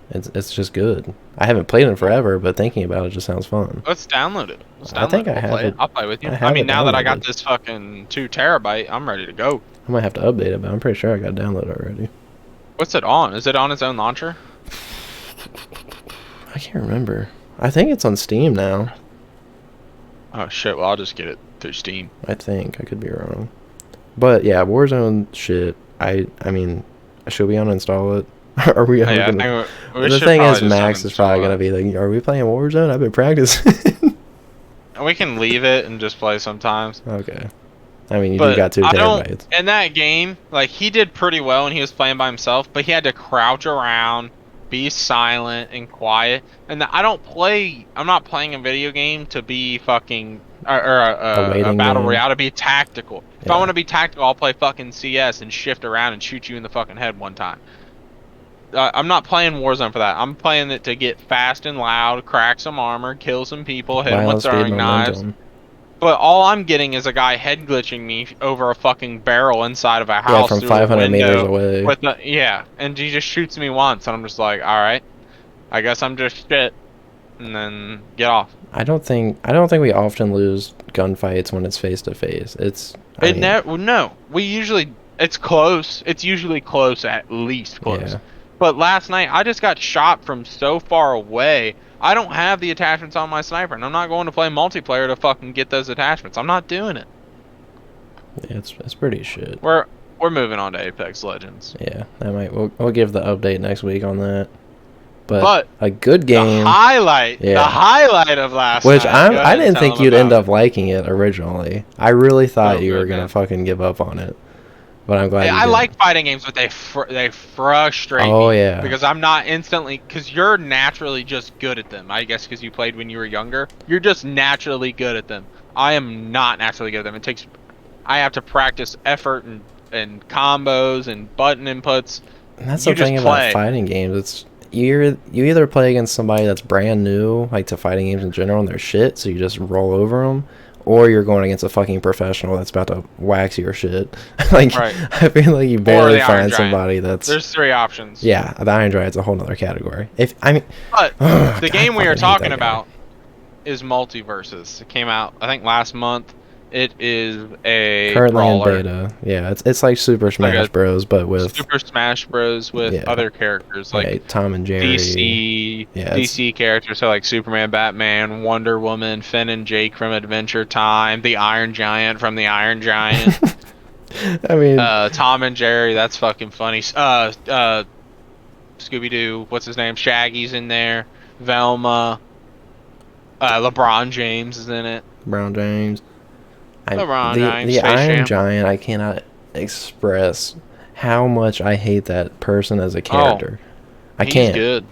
it's just good. I haven't played it in forever, but thinking about it just sounds fun. Let's download it. I think I have it. I'll play with you. I have I mean, it now that I got downloaded. this fucking 2 terabyte, I'm ready to go. I might have to update it, but I'm pretty sure I got it downloaded already. What's it on? Is it on its own launcher? I can't remember. I think it's on Steam now. Oh shit! Well, I'll just get it through Steam. I think. I could be wrong. But yeah, Warzone shit. I mean, should we uninstall it? Are we? Yeah, I gonna... think we The should thing is, probably just Max is probably uninstall gonna be like, "Are we playing Warzone? I've been practicing." it. We can leave it and just play sometimes. Okay. I mean, you But do got 2 I don't. terabytes. In that game, like he did pretty well when he was playing by himself, but he had to crouch around, be silent and quiet. And I don't play. I'm not playing a video game to be fucking or a waiting battle game. royale to be tactical. If Yeah. I want to be tactical, I'll play fucking CS and shift around and shoot you in the fucking head one time. I'm not playing Warzone for that. I'm playing it to get fast and loud, crack some armor, kill some people, hit them with Violence, speed, throwing knives. momentum. But all I'm getting is a guy head glitching me over a fucking barrel inside of a house Yeah, from through 500 a window meters away. with and he just shoots me once, and I'm just like, all right, I guess I'm just shit, and then get off. I don't think we often lose gunfights when it's face to face. No, we usually it's close. It's usually close, at least close. Yeah. But last night I just got shot from so far away. I don't have the attachments on my sniper, and I'm not going to play multiplayer to fucking get those attachments. I'm not doing it. Yeah, it's pretty shit. We're moving on to Apex Legends. Yeah, we'll give the update next week on that. But a good game. The highlight of last which night. I didn't think you'd end up liking it originally. I really thought you were gonna fucking give up on it. But I'm glad. I like fighting games, but they frustrate me. Yeah. Because I'm not instantly. Because you're naturally just good at them. I guess because you played when you were younger. You're just naturally good at them. I am not naturally good at them. I have to practice effort and combos and button inputs. And that's the thing about fighting games. It's you either play against somebody that's brand new, like to fighting games in general, and they're shit, so you just roll over them. Or you're going against a fucking professional that's about to wax your shit. Like, right. I feel like you barely find somebody that's... There's 3 options. Yeah, the Iron Giant's a whole nother category. But the game we are talking about is Multiversus. It came out, I think, last month. It is a currently brawler. in beta. Yeah, it's like Super Smash Bros, but with Super Smash Bros with other characters like Tom and Jerry, DC characters, so like Superman, Batman, Wonder Woman, Finn and Jake from Adventure Time, the Iron Giant from the Iron Giant. I mean, Tom and Jerry, that's fucking funny. Scooby Doo, what's his name? Shaggy's in there. Velma. LeBron James is in it. LeBron James. The Iron Giant, I cannot express how much I hate that person as a character. I can't. He's good.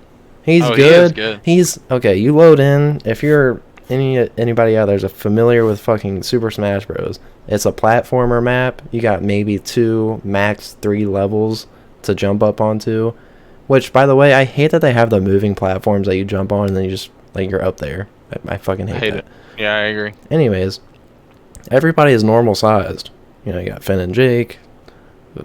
He is good. He's okay. You load in. If you're anybody out there's familiar with fucking Super Smash Bros. It's a platformer map. You got maybe 2, max 3 levels to jump up onto. Which, by the way, I hate that they have the moving platforms that you jump on and then you just you're up there. I fucking hate that. Yeah, I agree. Anyways. Everybody is normal sized. You got Finn and Jake,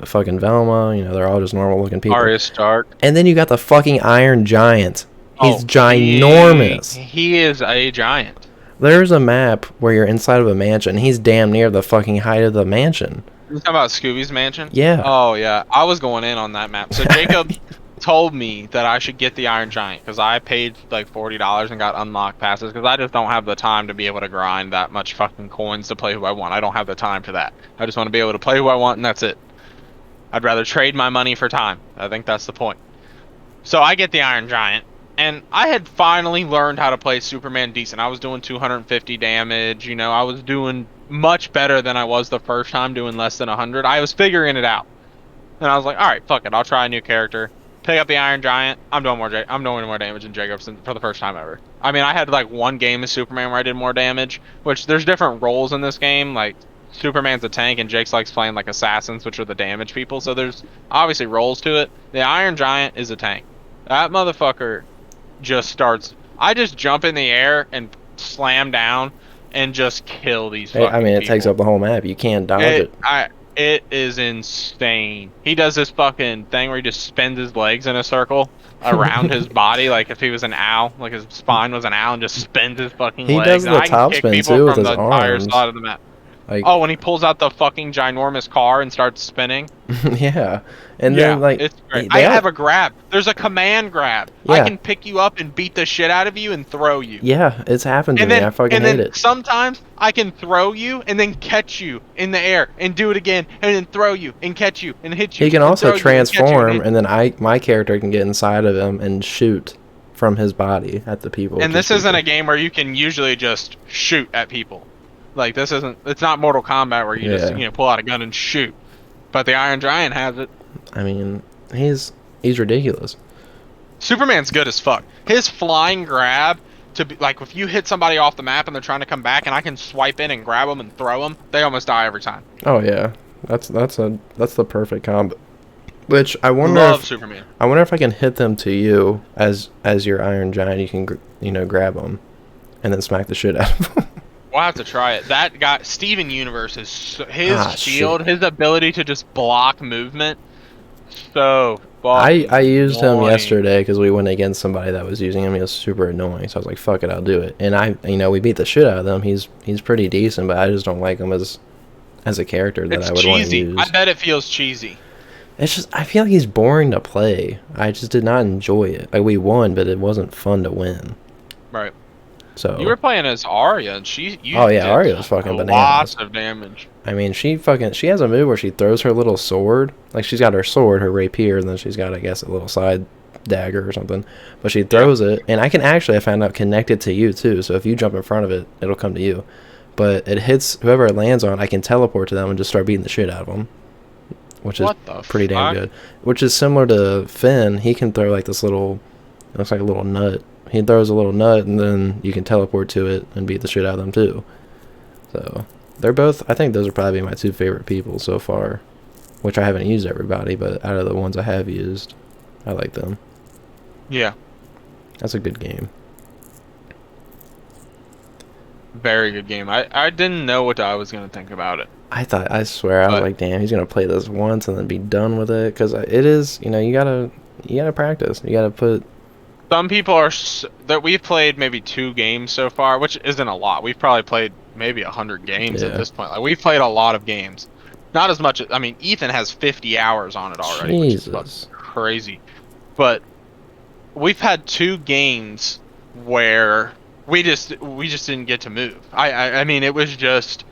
fucking Velma. They're all just normal looking people. Arya Stark. And then you got the fucking Iron Giant. He's ginormous. He is a giant. There's a map where you're inside of a mansion. He's damn near the fucking height of the mansion. You talking about Scooby's mansion? Yeah. Oh yeah, I was going in on that map. So Jacob told me that I should get the Iron Giant because I paid like $40 and got unlocked passes because I just don't have the time to be able to grind that much fucking coins to play who I want. I don't have the time for that. I just want to be able to play who I want and that's it. I'd rather trade my money for time. I think that's the point. So I get the Iron Giant, and I had finally learned how to play Superman decent. I was doing 250 damage, you know, I was doing much better than I was the first time, doing less than 100. I was figuring it out. And I was like, alright, fuck it, I'll try a new character. Pick up the Iron Giant. I'm doing more damage than Jacobson for the first time ever. I mean, I had like one game of Superman where I did more damage, which there's different roles in this game, like Superman's a tank and Jake's likes playing like assassins, which are the damage people, so there's obviously roles to it. The Iron Giant is a tank. That motherfucker just starts. I just jump in the air and slam down and just kill these fucking I mean, it people. takes up the whole map. You can't dodge it. It is insane. He does this fucking thing where he just spins his legs in a circle around his body, like if he was an owl, like his spine was an owl, and just spins his fucking legs. He does the top spin too with his entire arms. side of the map. Like, oh, when he pulls out the fucking ginormous car and starts spinning. yeah, and then like it's great. I have a grab. There's a command grab. Yeah. I can pick you up and beat the shit out of you and throw you. Yeah, it's happened to me. I fucking hate it. Sometimes I can throw you and then catch you in the air and do it again and then throw you and catch you and hit you. He can also transform, and then my character can get inside of him and shoot from his body at the people. And this isn't a game where you can usually just shoot at people. Like, this isn't, it's not Mortal Kombat where you just, you know, pull out a gun and shoot. But the Iron Giant has it. I mean, he's ridiculous. Superman's good as fuck. His flying grab, to be, like, if you hit somebody off the map and they're trying to come back and I can swipe in and grab them and throw them, they almost die every time. Oh yeah, that's the perfect combo. Which I wonder Superman. I wonder if I can hit them to you as your Iron Giant. You can grab them and then smack the shit out of them. We'll have to try it. That guy, Steven Universe, his shield, his ability to just block movement, so fucking I used annoying. him yesterday because we went against somebody that was using him. He was super annoying, so I was like, "Fuck it, I'll do it." And we beat the shit out of him. He's pretty decent, but I just don't like him as a character that I would want to use. I bet it feels cheesy. It's just I feel like he's boring to play. I just did not enjoy it. Like, we won, but it wasn't fun to win. Right. So you were playing as Arya, and Arya's fucking bananas. Lots of damage. I mean, she has a move where she throws her little sword. Like, she's got her sword, her rapier, and then she's got, I guess, a little side dagger or something. But she throws it, and I found out, connect it to you too. So if you jump in front of it, it'll come to you. But it hits whoever it lands on. I can teleport to them and just start beating the shit out of them, which is pretty damn good. Which is similar to Finn. He can throw like this little, it looks like a little nut. He throws a little nut, and then you can teleport to it and beat the shit out of them too. So they're both. I think those are probably my two favorite people so far. Which I haven't used everybody, but out of the ones I have used, I like them. Yeah, that's a good game. Very good game. I didn't know what I was gonna think about it. I swear, I was like, damn, he's gonna play this once and then be done with it, because it is, you gotta practice. You gotta put. Some people that we've played maybe 2 games so far, which isn't a lot. We've probably played maybe 100 games at this point. Like, we've played a lot of games. Not as much. I mean, Ethan has 50 hours on it already, Jesus. Which is crazy. But we've had 2 games where we just didn't get to move. I mean, it was just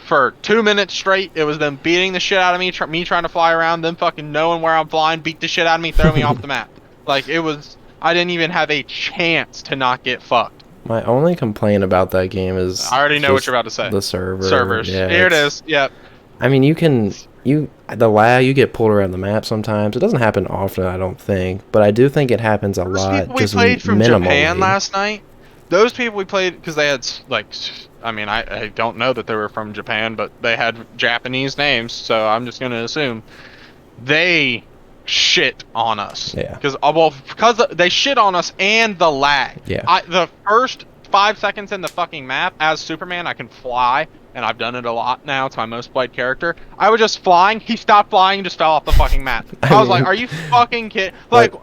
for 2 minutes straight. It was them beating the shit out of me, me trying to fly around, them fucking knowing where I'm flying, beat the shit out of me, throw me off the map. Like, it was. I didn't even have a chance to not get fucked. My only complaint about that game is I already know what you're about to say. The servers. Yeah, here it is. Yep. I mean, the lag, you get pulled around the map sometimes. It doesn't happen often, I don't think, but I do think it happens a lot. We played from Japan last night. Those people we played because they had like, I mean, I don't know that they were from Japan, but they had Japanese names, so I'm just gonna assume they shit on us. Yeah. Because they shit on us and the lag. Yeah. The first 5 seconds in the fucking map as Superman, I can fly and I've done it a lot now. It's my most played character. I was just flying. He stopped flying and just fell off the fucking map. I was like, "Are you fucking kidding?" Like,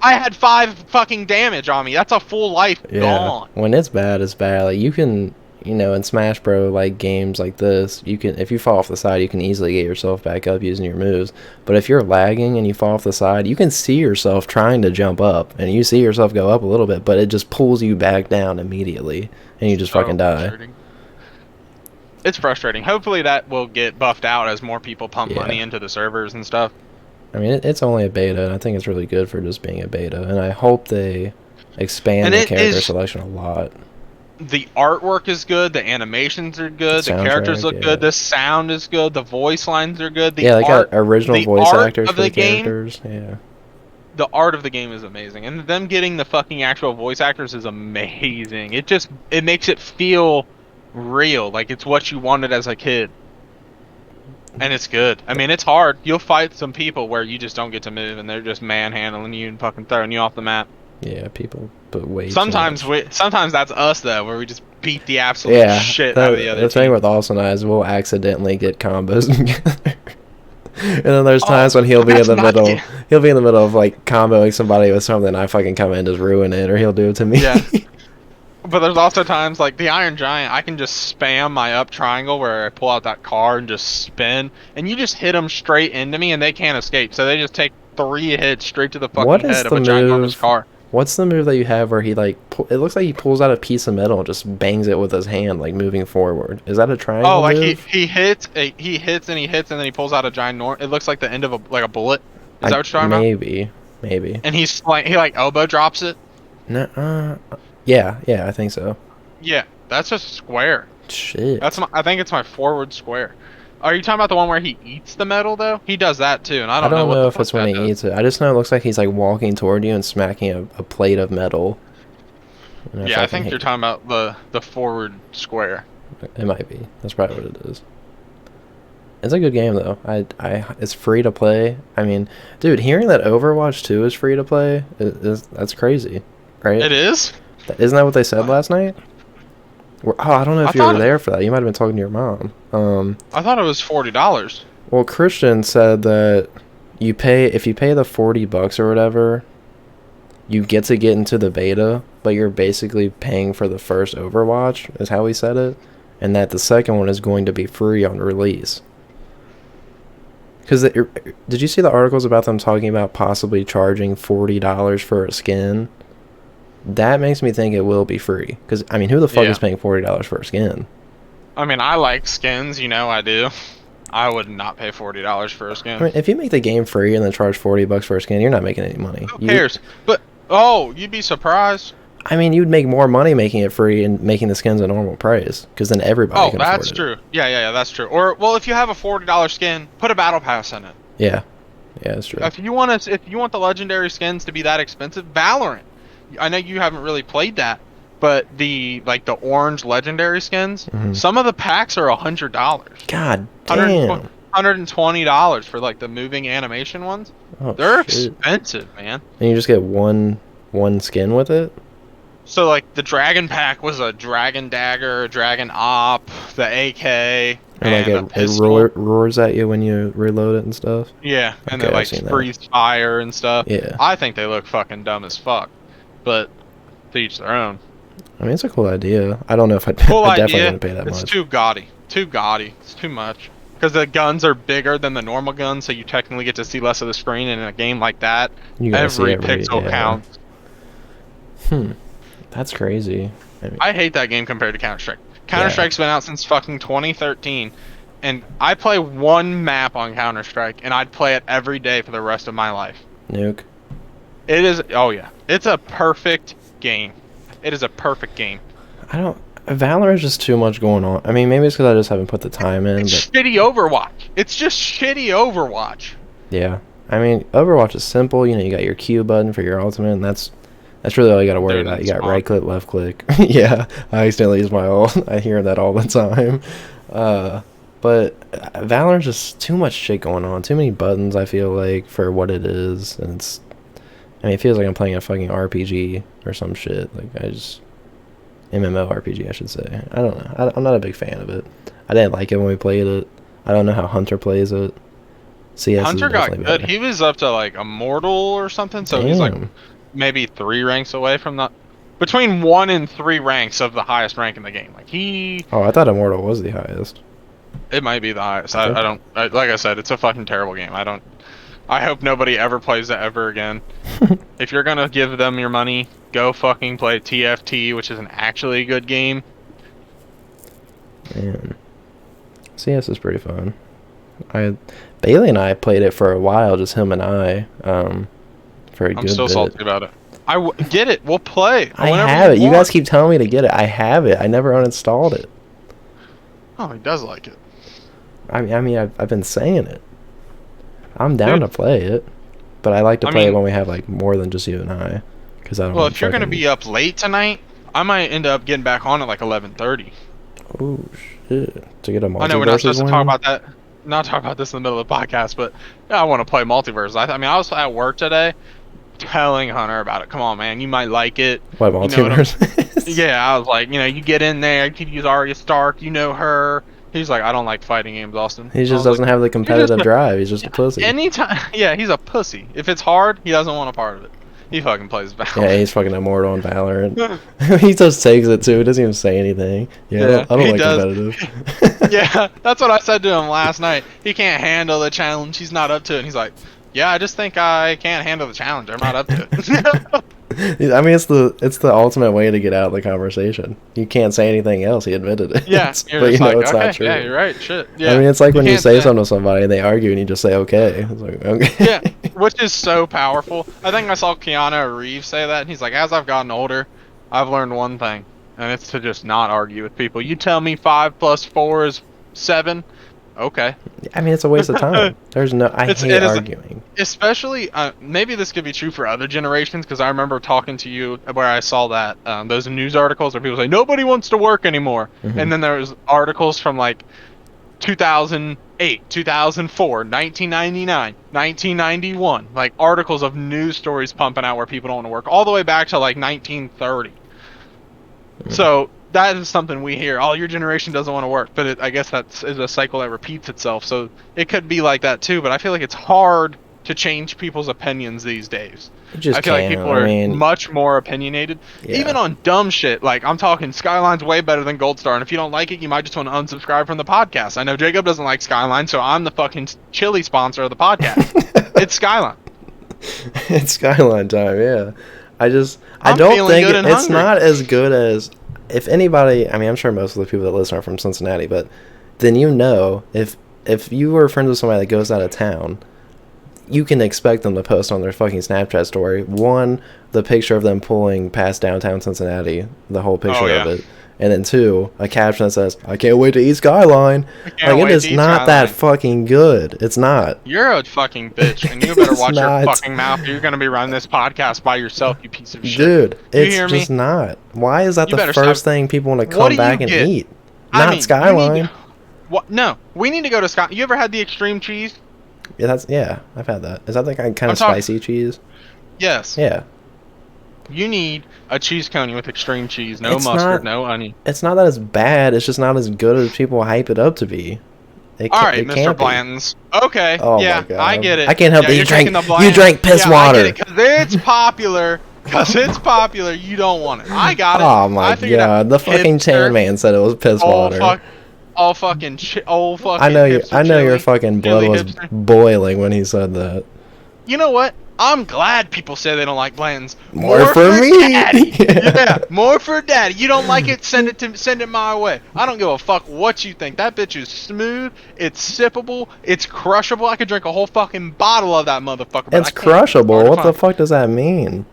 I had 5 fucking damage on me. That's a full life gone. When it's bad, it's bad. Like you can, you know, in Smash Bro, like games like this, you can, if you fall off the side, you can easily get yourself back up using your moves. But if you're lagging and you fall off the side, you can see yourself trying to jump up, and you see yourself go up a little bit, but it just pulls you back down immediately, and you just fucking die. It's frustrating. Hopefully that will get buffed out as more people pump money into the servers and stuff. I mean, it's only a beta, and I think it's really good for just being a beta, and I hope they expand the character selection a lot. The artwork is good, the animations are good, the characters look good, the sound is good, the voice lines are good. They got original voice actors for the characters. Yeah. The art of the game is amazing, and them getting the fucking actual voice actors is amazing. It makes it feel real, like it's what you wanted as a kid. And it's good. I mean, it's hard. You'll fight some people where you just don't get to move, and they're just manhandling you and fucking throwing you off the map. Yeah, people, but wait. Sometimes that's us though, where we just beat the absolute shit out of the other team. The thing with Austin and I is we'll accidentally get combos together, and then there's times when he'll be in the middle. He'll be in the middle of like comboing somebody with something, and I fucking come in and just ruin it, or he'll do it to me. Yeah. But there's also times like the Iron Giant, I can just spam my up triangle where I pull out that car and just spin, and you just hit them straight into me, and they can't escape. So they just take 3 hits straight to the fucking head of a ginormous car. What's the move that you have where he like it looks like he pulls out a piece of metal and just bangs it with his hand, like moving forward? Is that a triangle? Oh, like move? he hits and he hits and then he pulls out a giant. It looks like the end of a bullet. Is that what you're talking about? Maybe. And he elbow drops it. No, yeah, I think so. Yeah, that's just square. Shit. I think it's my forward square. Are you talking about the one where he eats the metal though? He does that too, and I don't know if it's when he eats it. I just know it looks like he's like walking toward you and smacking a plate of metal. Yeah, I think you're talking about the forward square. It might be. That's probably what it is. It's a good game though. It's free to play. I mean, dude, hearing that Overwatch 2 is free to play that's crazy, right? It is? Isn't that what they said last night? I don't know if you were there for that. You might have been talking to your mom. I thought it was $40. Well, Christian said that if you pay the $40 or whatever, you get to get into the beta, but you're basically paying for the first Overwatch, is how he said it, and that the second one is going to be free on release. Because did you see the articles about them talking about possibly charging $40 for a skin? That makes me think it will be free. Because, I mean, who the fuck is paying $40 for a skin? I mean, I like skins, I do. I would not pay $40 for a skin. I mean, if you make the game free and then charge $40 for a skin, you're not making any money. Who cares? But, you'd be surprised. I mean, you'd make more money making it free and making the skins a normal price. Because then everybody can afford it. Oh, that's true. Yeah, that's true. Or, well, if you have a $40 skin, put a battle pass in it. Yeah, that's true. If you want the legendary skins to be that expensive, Valorant. I know you haven't really played that, but the orange legendary skins, some of the packs are $100. God damn. $120 for the moving animation ones. Oh, they're expensive, man. And you just get one skin with it? So the dragon pack was a dragon dagger, a dragon op, the AK, and it roars at you when you reload it and stuff? Yeah, and then freeze fire and stuff. Yeah. I think they look fucking dumb as fuck. But to each their own. I mean, it's a cool idea. I don't know if I definitely wouldn't pay that much. It's too gaudy. It's too much. Because the guns are bigger than the normal guns, so you technically get to see less of the screen. And in a game like that, every pixel counts. That's crazy. I hate that game compared to Counter-Strike. Counter-Strike's been out since fucking 2013. And I play one map on Counter-Strike, and I'd play it every day for the rest of my life. Nuke. It is. Oh yeah, it's a perfect game. It is a perfect game. Valorant is just too much going on. I mean, maybe it's because I just haven't put the time in. It's shitty Overwatch. It's just shitty Overwatch. Yeah, I mean, Overwatch is simple. You got your Q button for your ultimate, and that's really all you got to worry about. You got right click, left click. Yeah, I accidentally use my ult. I hear that all the time. But Valorant's just too much shit going on. Too many buttons, I feel like, for what it is. And it feels like I'm playing a fucking RPG or some shit. MMORPG, I should say. I don't know. I'm not a big fan of it. I didn't like it when we played it. I don't know how Hunter plays it. CS Hunter is got definitely good. better. He was up to like Immortal or something, so he's like Damn. maybe 3 ranks away from the between 1 and 3 ranks of the highest rank in the game. Like Oh, I thought Immortal was the highest. it might be the highest. Okay. I don't like I said, it's a fucking terrible game. I hope nobody ever plays it ever again. If you're gonna give them your money, go fucking play TFT, which is an actually good game. Man. CS is pretty fun. Bailey and I played it for a while, just him and I, for a good I'm still bit. salty about it. Get it. We'll play. I have it. You guys keep telling me to get it. I have it. I never uninstalled it. Oh, he does like it. I mean, I've been saying it. I'm down Dude. to play it, but I like to play it mean- when we have like more than just you and I, because I don't. Well, if you're gonna be up late tonight, I might end up getting back on at like 11:30. Oh shit! To get a Multiversus I know we're not supposed to win? talk about that. Not talk about this in the middle of the podcast, but yeah, I want to play Multiverse. I mean, I was at work today, telling Hunter about it. Come on, man, you might like it. What You know what I'm- Multiverse? Yeah, I was like, you get in there, you could use Arya Stark, you know her. He's like, I don't like fighting games, Austin. He I just was doesn't like, have the competitive a- drive. He's just a pussy. Anytime, yeah, he's a pussy. If it's hard, he doesn't want a part of it. He fucking plays Valorant. Yeah, he's fucking immortal in Valorant. He just takes it too. He doesn't even say anything. Yeah, I don't he like does. competitive. Yeah, that's what I said to him last night. He can't handle the challenge. He's not up to it. And he's like, yeah, I just think I can't handle the challenge. I'm not up to it. I mean, it's the ultimate way to get out of the conversation. You can't say anything else. He admitted it. Yeah, you're But just you know like, it's okay, not true. yeah, you're right. Shit. Yeah. I mean, it's like when you can't say something to somebody and they argue and you just say okay. It's like okay. Yeah, which is so powerful. I think I saw Keanu Reeves say that, and he's like, as I've gotten older, I've learned one thing, and it's to just not argue with people. You tell me 5 + 4 is 7, okay. I mean, it's a waste of time. There's no. I hate it is- arguing. Especially, maybe this could be true for other generations, because I remember talking to you where I saw that those news articles where people say nobody wants to work anymore, Mhm. and then there was articles from like 2008, 2004, 1999, 1991, like articles of news stories pumping out where people don't want to work, all the way back to like 1930. So that is something we hear. Oh, your generation doesn't want to work, but I guess that is a cycle that repeats itself. So it could be like that too. But I feel like it's hard to change people's opinions these days. You just I feel like can't. people are I mean, much more opinionated, yeah. even on dumb shit. Like I'm talking, Skyline's way better than Gold Star, and if you don't like it, you might just want to unsubscribe from the podcast. I know Jacob doesn't like Skyline, so I'm the fucking chili sponsor of the podcast. It's Skyline. It's Skyline time. Yeah. I I'm don't feeling think good and it's hungry. not as good as if anybody. I mean, I'm sure most of the people that listen are from Cincinnati, but then if you were friends with somebody that goes out of town, you can expect them to post on their fucking Snapchat story one, the picture of them pulling past downtown Cincinnati, the whole picture yeah. of it, and then two, a caption that says, "I can't wait to eat Skyline." can't Like wait it is to eat not that Skyline. fucking good. It's not. You're a fucking bitch, and you better It's watch your not. fucking mouth. Or you're gonna be running this podcast by yourself, you piece of shit. Dude, it's hear me? just not. Why is that You the better first stop. thing people want to What come do back you and get? eat? I Not mean, you need Skyline. to- What? No, we need to go to Sky. You ever had the extreme cheese? Yeah, I've had that. Is that the kind of I'm talking- spicy cheese? Yes. Yeah. You need a cheese coney with extreme cheese, no It's mustard, not- no onion. It's not that it's bad. It's just not as good as people hype it up to be. It All ca- right, it Mr. can't be. Bland's. Okay, Oh yeah, my God. I get it. I can't help yeah, that you you're drank- taking the you Bland's. drank piss yeah, water. I get it, 'cause it's popular. Because it's popular, you don't want it. I got it. Oh my I figured out. god! The fucking Hipster, Tan Man said it was piss water. Old fucking I know you. hipster I know your chili. fucking blood Chili was hipster. boiling when he said that. You know what? I'm glad people say they don't like Bland's. More for me. Daddy. Yeah. Yeah, more for daddy. You don't like it? Send it my way. I don't give a fuck what you think. That bitch is smooth. It's sippable. It's crushable. I could drink a whole fucking bottle of that motherfucker. but It's I can't. crushable. Hard to What the find. fuck does that mean?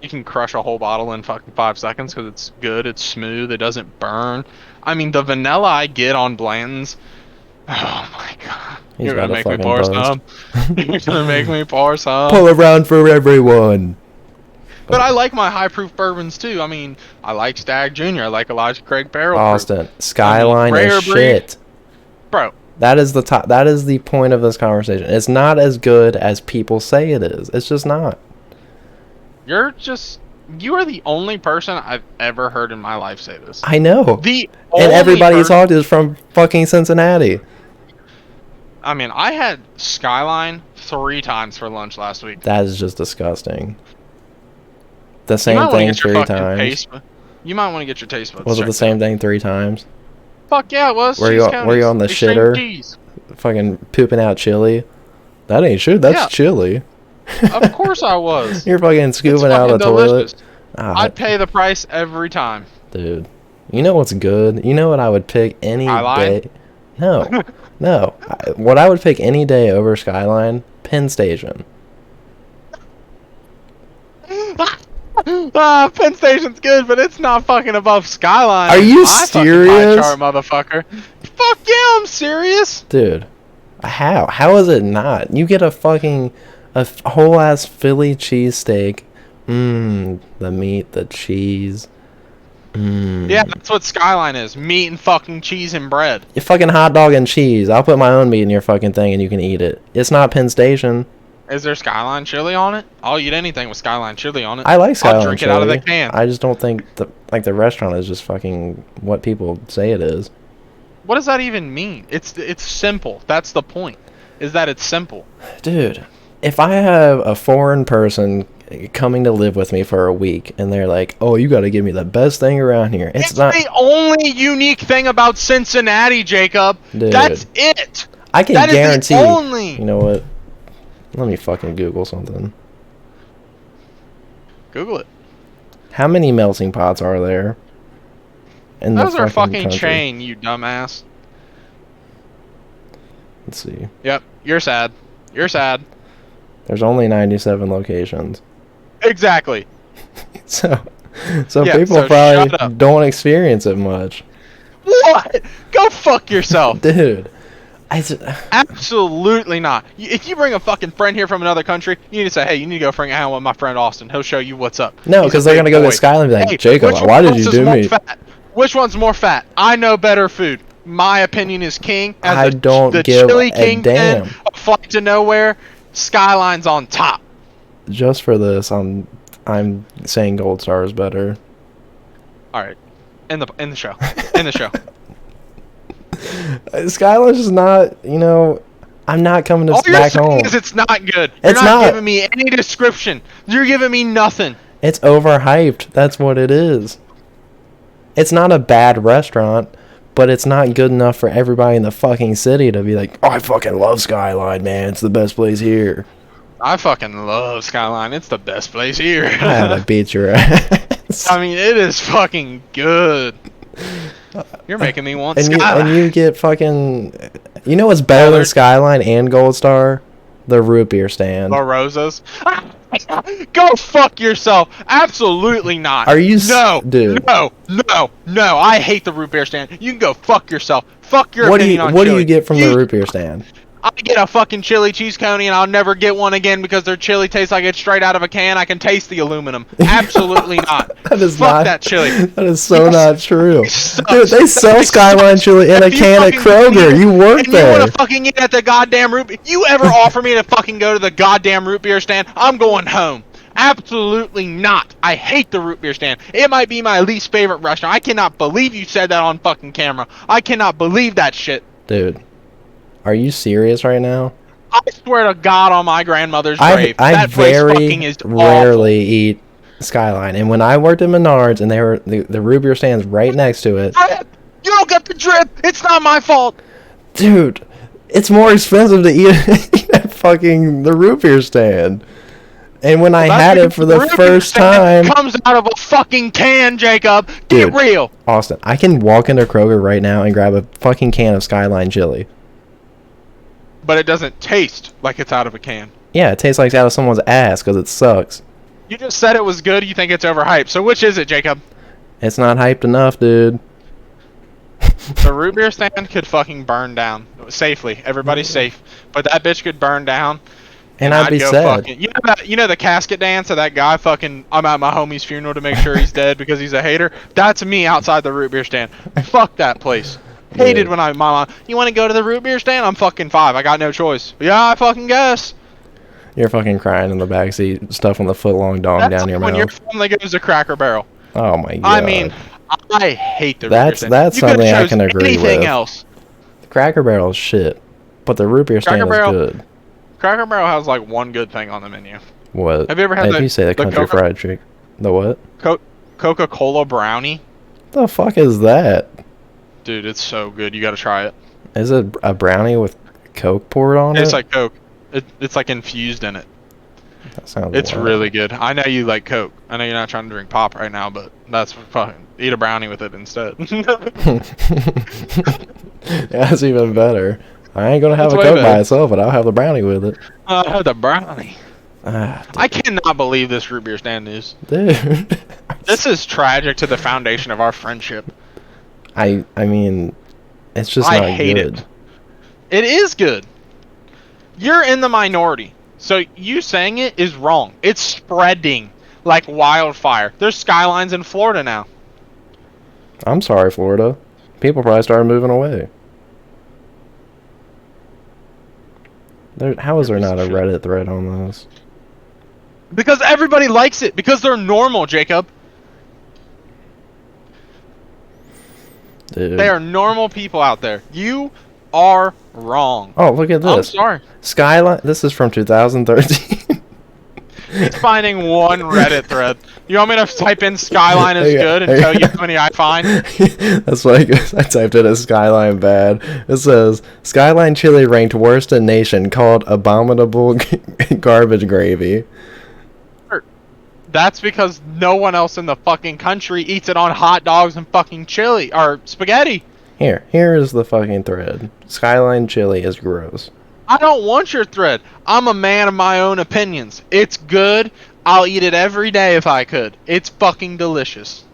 You can crush a whole bottle in fucking 5 seconds because it's good. It's smooth. It doesn't burn. I mean, the vanilla I get on Bland's. Oh my god. He's You're gonna got a make me fucking pour buzz. some. You're gonna make me pour some. Pull around for everyone. But I like my high proof bourbons too. I mean, I like Stag Jr. I like Elijah Craig Barrel Proof. Austin, Skyline rare is breed. shit. Bro, That is the top. That is the point of this conversation. It's not as good as people say it is. It's just not. you're just You are the only person I've ever heard in my life say this. I know. The And only everybody you person- talk to is from fucking Cincinnati. I mean, I had Skyline 3 times for lunch last week. That is just disgusting. The You same might wanna thing get your 3 fucking times. taste bu- You might want to get your taste buds Was it the checked same out. thing 3 times? Fuck yeah, it was. Were Cheese you counties. on the Extreme shitter? cheese. Fucking pooping out chili? That ain't shit. That's Yeah. chili. Of course I was. You're fucking It's scooping out fucking of the toilet. delicious. Ah, I'd pay the price every time. dude. You know what's good? You know what I would pick any Skyline? day? No. No. What I would pick any day over Skyline? Penn Station. Penn Station's good, but it's not fucking above Skyline. Are you My fucking pie serious? chart, motherfucker. Fuck yeah, I'm serious. Dude. How? How is it not? You get a fucking whole ass Philly cheesesteak. The meat, the cheese. Yeah, that's what Skyline is. Meat and fucking cheese and bread. You fucking hot dog and cheese. I'll put my own meat in your fucking thing and you can eat it. It's not Penn Station. Is there Skyline chili on it? I'll eat anything with Skyline chili on it. I like Skyline I'll drink chili. it out of the can. I just don't think the restaurant is just fucking what people say it is. What does that even mean? It's simple. That's the point. Is that it's simple. Dude, if I have a foreign person coming to live with me for a week and they're like, "Oh, you got to give me the best thing around here." It's not the only unique thing about Cincinnati, Jacob. Dude. That's it. I can That is the guarantee. only- You know what? Let me fucking Google something. Google it. How many melting pots are there? In Those the are fucking fucking country? chain, you dumbass. Let's see. Yep, you're sad. You're sad. There's only 97 locations. Exactly. So Yeah, people so shut probably up. don't experience it much. What? Go fuck yourself. Dude. Absolutely not. If you bring a fucking friend here from another country, you need to say, hey, you need to go hang out with my friend Austin. He'll show you what's up. No, He's because a they're big going to go boy. to Skyline and be like, Hey, Jacob, which why one did you is do more me? fat? Which one's more fat? I know better food. My opinion is king. As I don't the give chili a king damn. A flight to nowhere. Skyline's on top. Just for this, I'm saying Gold Star is better. All right, in the show, in the show. Skyline's just not, I'm not coming to All you're back saying home. is it's not good. You're It's not not. giving me any description. You're giving me nothing. It's overhyped. That's what it is. It's not a bad restaurant, but it's not good enough for everybody in the fucking city to be like, "Oh, I fucking love Skyline, man. It's the best place here." I fucking love Skyline. It's the best place here. I had to beat your ass. I mean, it is fucking good. You're making me want and Skyline. you get fucking. You know what's better than Skyline and Gold Star? The root beer stand. La Rosa's. Go fuck yourself. Absolutely not. Are you No, dude? No. I hate the root beer stand. You can go fuck yourself. Fuck your What do opinion you on What do chili. you get from the root beer stand? I get a fucking chili cheese coney and I'll never get one again because their chili tastes like it's straight out of a can. I can taste the aluminum. Absolutely not. That is Fuck not that chili. That is so not true. sucks. Dude, they sell That Skyline chili in a If you can at fucking Kroger. eat- You work and there. you want to fucking eat at the goddamn root beer? You ever offer me to fucking go to the goddamn root beer stand? I'm going home. Absolutely not. I hate the root beer stand. It might be my least favorite restaurant. I cannot believe you said that on fucking camera. I cannot believe that shit. Dude, are you serious right now? I swear to God on my grandmother's I grave. I that place very fucking is rarely eat Skyline, and when I worked at Menards and they were the root beer stands right next to it, awful. You don't get the drip. It's not my fault. dude, it's more expensive to eat at fucking the root beer stand. And when I had it for the root beer first stand time, comes out of a fucking can, Jacob. Get Dude. real. Austin, I can walk into Kroger right now and grab a fucking can of Skyline chili. But it doesn't taste like it's out of a can. Yeah, it tastes like it's out of someone's ass because it sucks. You just said it was good. You think it's overhyped. So which is it, Jacob? It's not hyped enough, dude. The root beer stand could fucking burn down safely. Everybody's safe, but that bitch could burn down. And I'd be go sad. Fucking, you know the casket dance of that guy fucking. I'm at my homie's funeral to make sure he's dead because he's a hater. That's me outside the root beer stand. Fuck that place. Hated Yeah. when my mom. You want to go to the root beer stand? I'm fucking 5. I got no choice. Yeah, I fucking guess. You're fucking crying in the backseat, stuffing the foot-long dong That's down your when your mouth. family goes to Cracker Barrel. Oh my god. I mean, I hate the root beer stand. That's You could something have I chose can agree anything with. else. Cracker Barrel's shit, but the root beer stand is good. Cracker Barrel has like one good thing on the menu. What? Have you ever had if you say the country fried chicken, the what? Coca-Cola brownie? The fuck is that? Dude, it's so good. You gotta try it. Is it a brownie with Coke poured on it? It's like Coke. It's like infused in it. That sounds It's wild. really good. I know you like Coke. I know you're not trying to drink pop right now, but that's fucking eat a brownie with it instead. That's even better. I ain't gonna have That's a way Coke by better. itself, but I'll have the brownie with it. The brownie. Ah, I cannot believe this root beer stand news. dude. This is tragic to the foundation of our friendship. I mean, it's just I not hate good. it. It is good. You're in the minority. So you saying it is wrong. It's spreading like wildfire. There's Skylines in Florida now. I'm sorry, Florida. People probably started moving away. How is there not a Reddit thread on this? Because everybody likes it. Because they're normal, Jacob. Dude. They are normal people out there. You are wrong. Oh, look at this. I'm sorry. Skyline. This is from 2013. It's finding one Reddit thread. You want me to type in Skyline is good and tell you how many I find? That's like I typed in a Skyline bad. It says Skyline chili ranked worst in nation, called abominable garbage gravy. That's because no one else in the fucking country eats it on hot dogs and fucking chili or spaghetti. Here is the fucking thread. Skyline chili is gross. I don't want your thread. I'm a man of my own opinions. It's good. I'll eat it every day if I could. It's fucking delicious.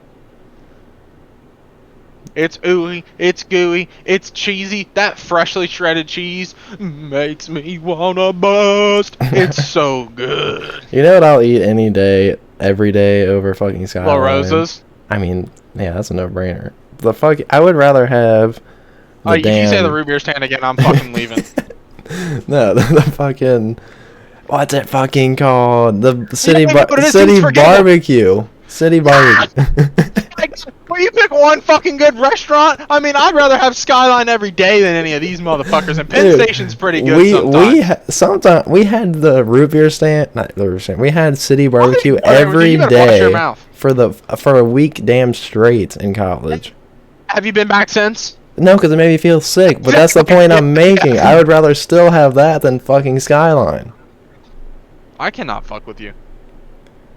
It's ooey, it's gooey, it's cheesy. That freshly shredded cheese makes me wanna bust. It's so good. You know what I'll eat any day, every day over fucking Skyline? La Rosa's? I mean, yeah, that's a no-brainer. The fuck, I would rather have the If you say the root beer stand again, I'm fucking leaving. No, the fucking... What's it fucking called? The city City barbecue. City barbecue. Will you pick one fucking good restaurant? I mean, I'd rather have Skyline every day than any of these motherfuckers. And Penn Station's pretty good sometimes. We had the root beer stand, not the root beer stand. We had city barbecue You every better wash your day mouth. for a week damn straight in college. Have you been back since? No, because it made me feel sick. But that's the point I'm making. I would rather still have that than fucking Skyline. I cannot fuck with you.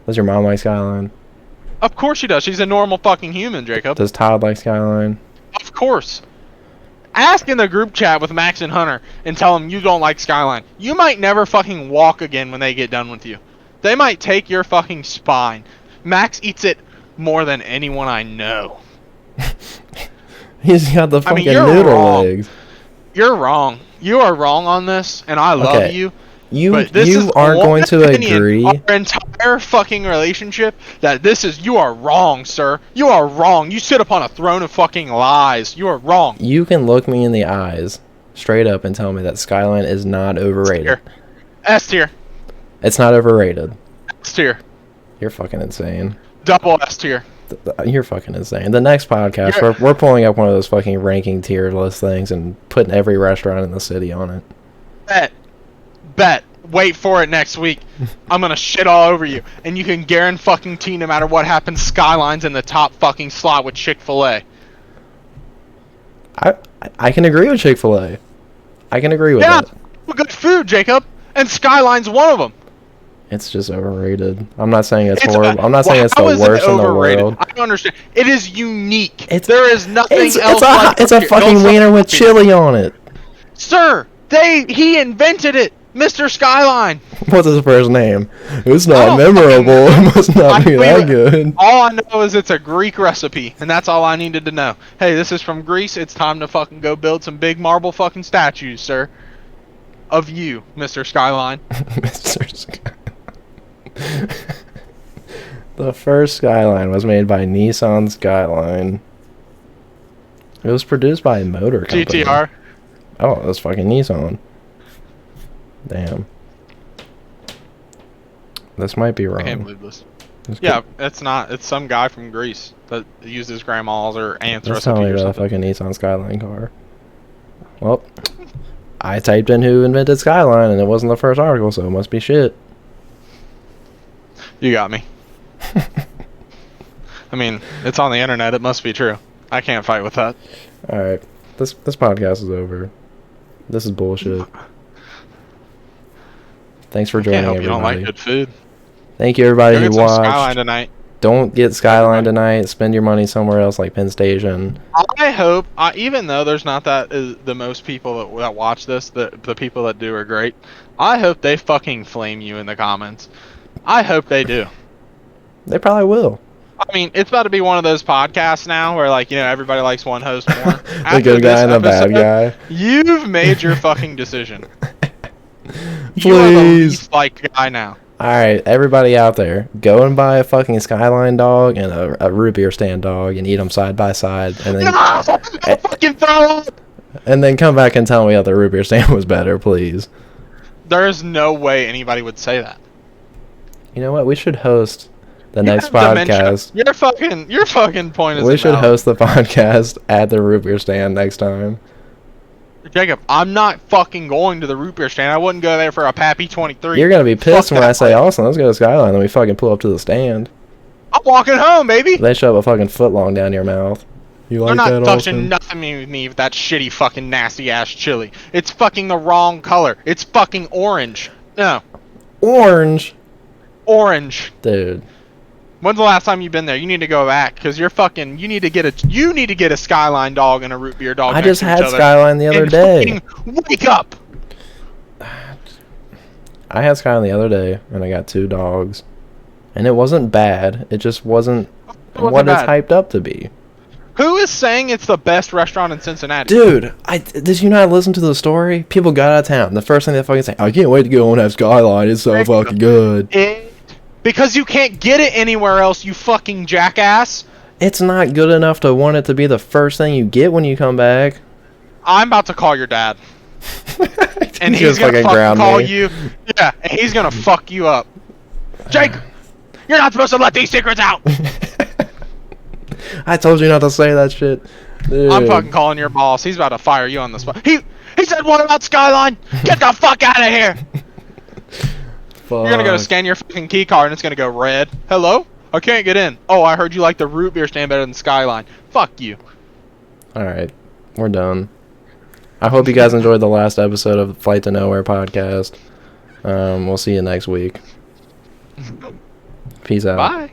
Does your mom like Skyline? Of course she does. She's a normal fucking human, Jacob. Does Todd like Skyline? Of course. Ask in the group chat with Max and Hunter and tell them you don't like Skyline. You might never fucking walk again when they get done with you. They might take your fucking spine. Max eats it more than anyone I know. He's got the fucking you're noodle wrong. legs. You're wrong. You are wrong on this, and I love you. You aren't going to agree. Our entire fucking relationship that you are wrong, sir. You are wrong. You sit upon a throne of fucking lies. You are wrong. You can look me in the eyes straight up and tell me that Skyline is not overrated. S tier. It's not overrated. S tier. You're fucking insane. Double S tier. You're fucking insane. The next podcast, we're pulling up one of those fucking ranking tier list things and putting every restaurant in the city on it. Bet. Wait for it next week. I'm gonna shit all over you, and you can guarantee no matter what happens, Skyline's in the top fucking slot with Chick-fil-A. I can agree with Chick-fil-A. I can agree with that. Yeah, good food, Jacob, and Skyline's one of them. It's just overrated. I'm not saying it's horrible. I'm not saying it's the worst in the world. I don't understand. It is unique. There is nothing else like it's a fucking wiener with chili on it. Sir, he invented it. Mr. Skyline. What's his first name? It's not memorable. It must not be that good. All I know is it's a Greek recipe, and that's all I needed to know. Hey, this is from Greece. It's time to fucking go build some big marble fucking statues, sir. Of you, Mr. Skyline. Mr. Skyline. The first Skyline was made by Nissan Skyline. It was produced by a motor company. GTR. Oh, that's fucking Nissan. Damn. This might be I can't wrong. believe this. This Yeah, it's not. It's some guy from Greece that used his grandma's or aunt's That's recipe telling me or about a something. fucking Nissan Skyline car. Well, I typed in who invented Skyline, and it wasn't the first article, so it must be shit. You got me. I mean, it's on the internet. It must be true. I can't fight with that. Alright, this podcast is over. This is bullshit. Thanks for Can't joining, help you don't like everybody. good food. Thank you, everybody Go who get some Skyline watched. tonight. Don't get Skyline tonight. Spend your money somewhere else, like Penn Station. I hope, even though there's not the most people that watch this, the people that do are great. I hope they fucking flame you in the comments. I hope they do. They probably will. I mean, it's about to be one of those podcasts now where, like, you know, everybody likes one host more. The good guy and the bad guy. You've made your fucking decision. Please. You are the least liked guy now. Alright, everybody out there, go and buy a fucking Skyline dog and a root beer stand dog and eat them side by side, and then No! Fucking throw up! and then come back and tell me how the root beer stand was better, please. There's no way anybody would say that. You know what? We should host the You next have dementia. podcast. Your fucking point is We should invalid. host the podcast at the root beer stand next time. Jacob, I'm not fucking going to the root beer stand. I wouldn't go there for a Pappy 23. You're gonna be pissed Fuck when I that say, place. Austin, let's go to Skyline, then we fucking pull up to the stand. I'm walking home, baby. They shove a fucking foot long down your mouth. You They're like not that, touching Austin? nothing with me with that shitty fucking nasty ass chili. It's fucking the wrong color. It's fucking orange. No, Orange? orange. Dude. When's the last time you've been there? You need to go back because you're fucking. You need to get a Skyline dog and a root beer dog. I next just to had each other Skyline the other and day. fucking wake up. I had Skyline the other day, and I got 2 dogs. And it wasn't bad. It just wasn't, wasn't what it's bad. hyped up to be. Who is saying it's the best restaurant in Cincinnati? Dude, did you not listen to the story? People got out of town. The first thing they fucking say, I can't wait to go and have Skyline. It's so fucking good. Because you can't get it anywhere else, you fucking jackass. It's not good enough to want it to be the first thing you get when you come back. I'm about to call your dad. And He's he's gonna fucking fucking ground call me. you. Yeah, and he's gonna fuck you up. Jake, you're not supposed to let these secrets out. I told you not to say that shit. Dude. I'm fucking calling your boss. He's about to fire you on the spot. He said what about Skyline? Get the fuck out of here. You're gonna go scan your fucking key card and it's gonna go red. Hello? I can't get in. Oh, I heard you like the root beer stand better than Skyline. Fuck you. Alright, we're done. I hope you guys enjoyed the last episode of the Flight to Nowhere podcast. We'll see you next week. Peace out. Bye.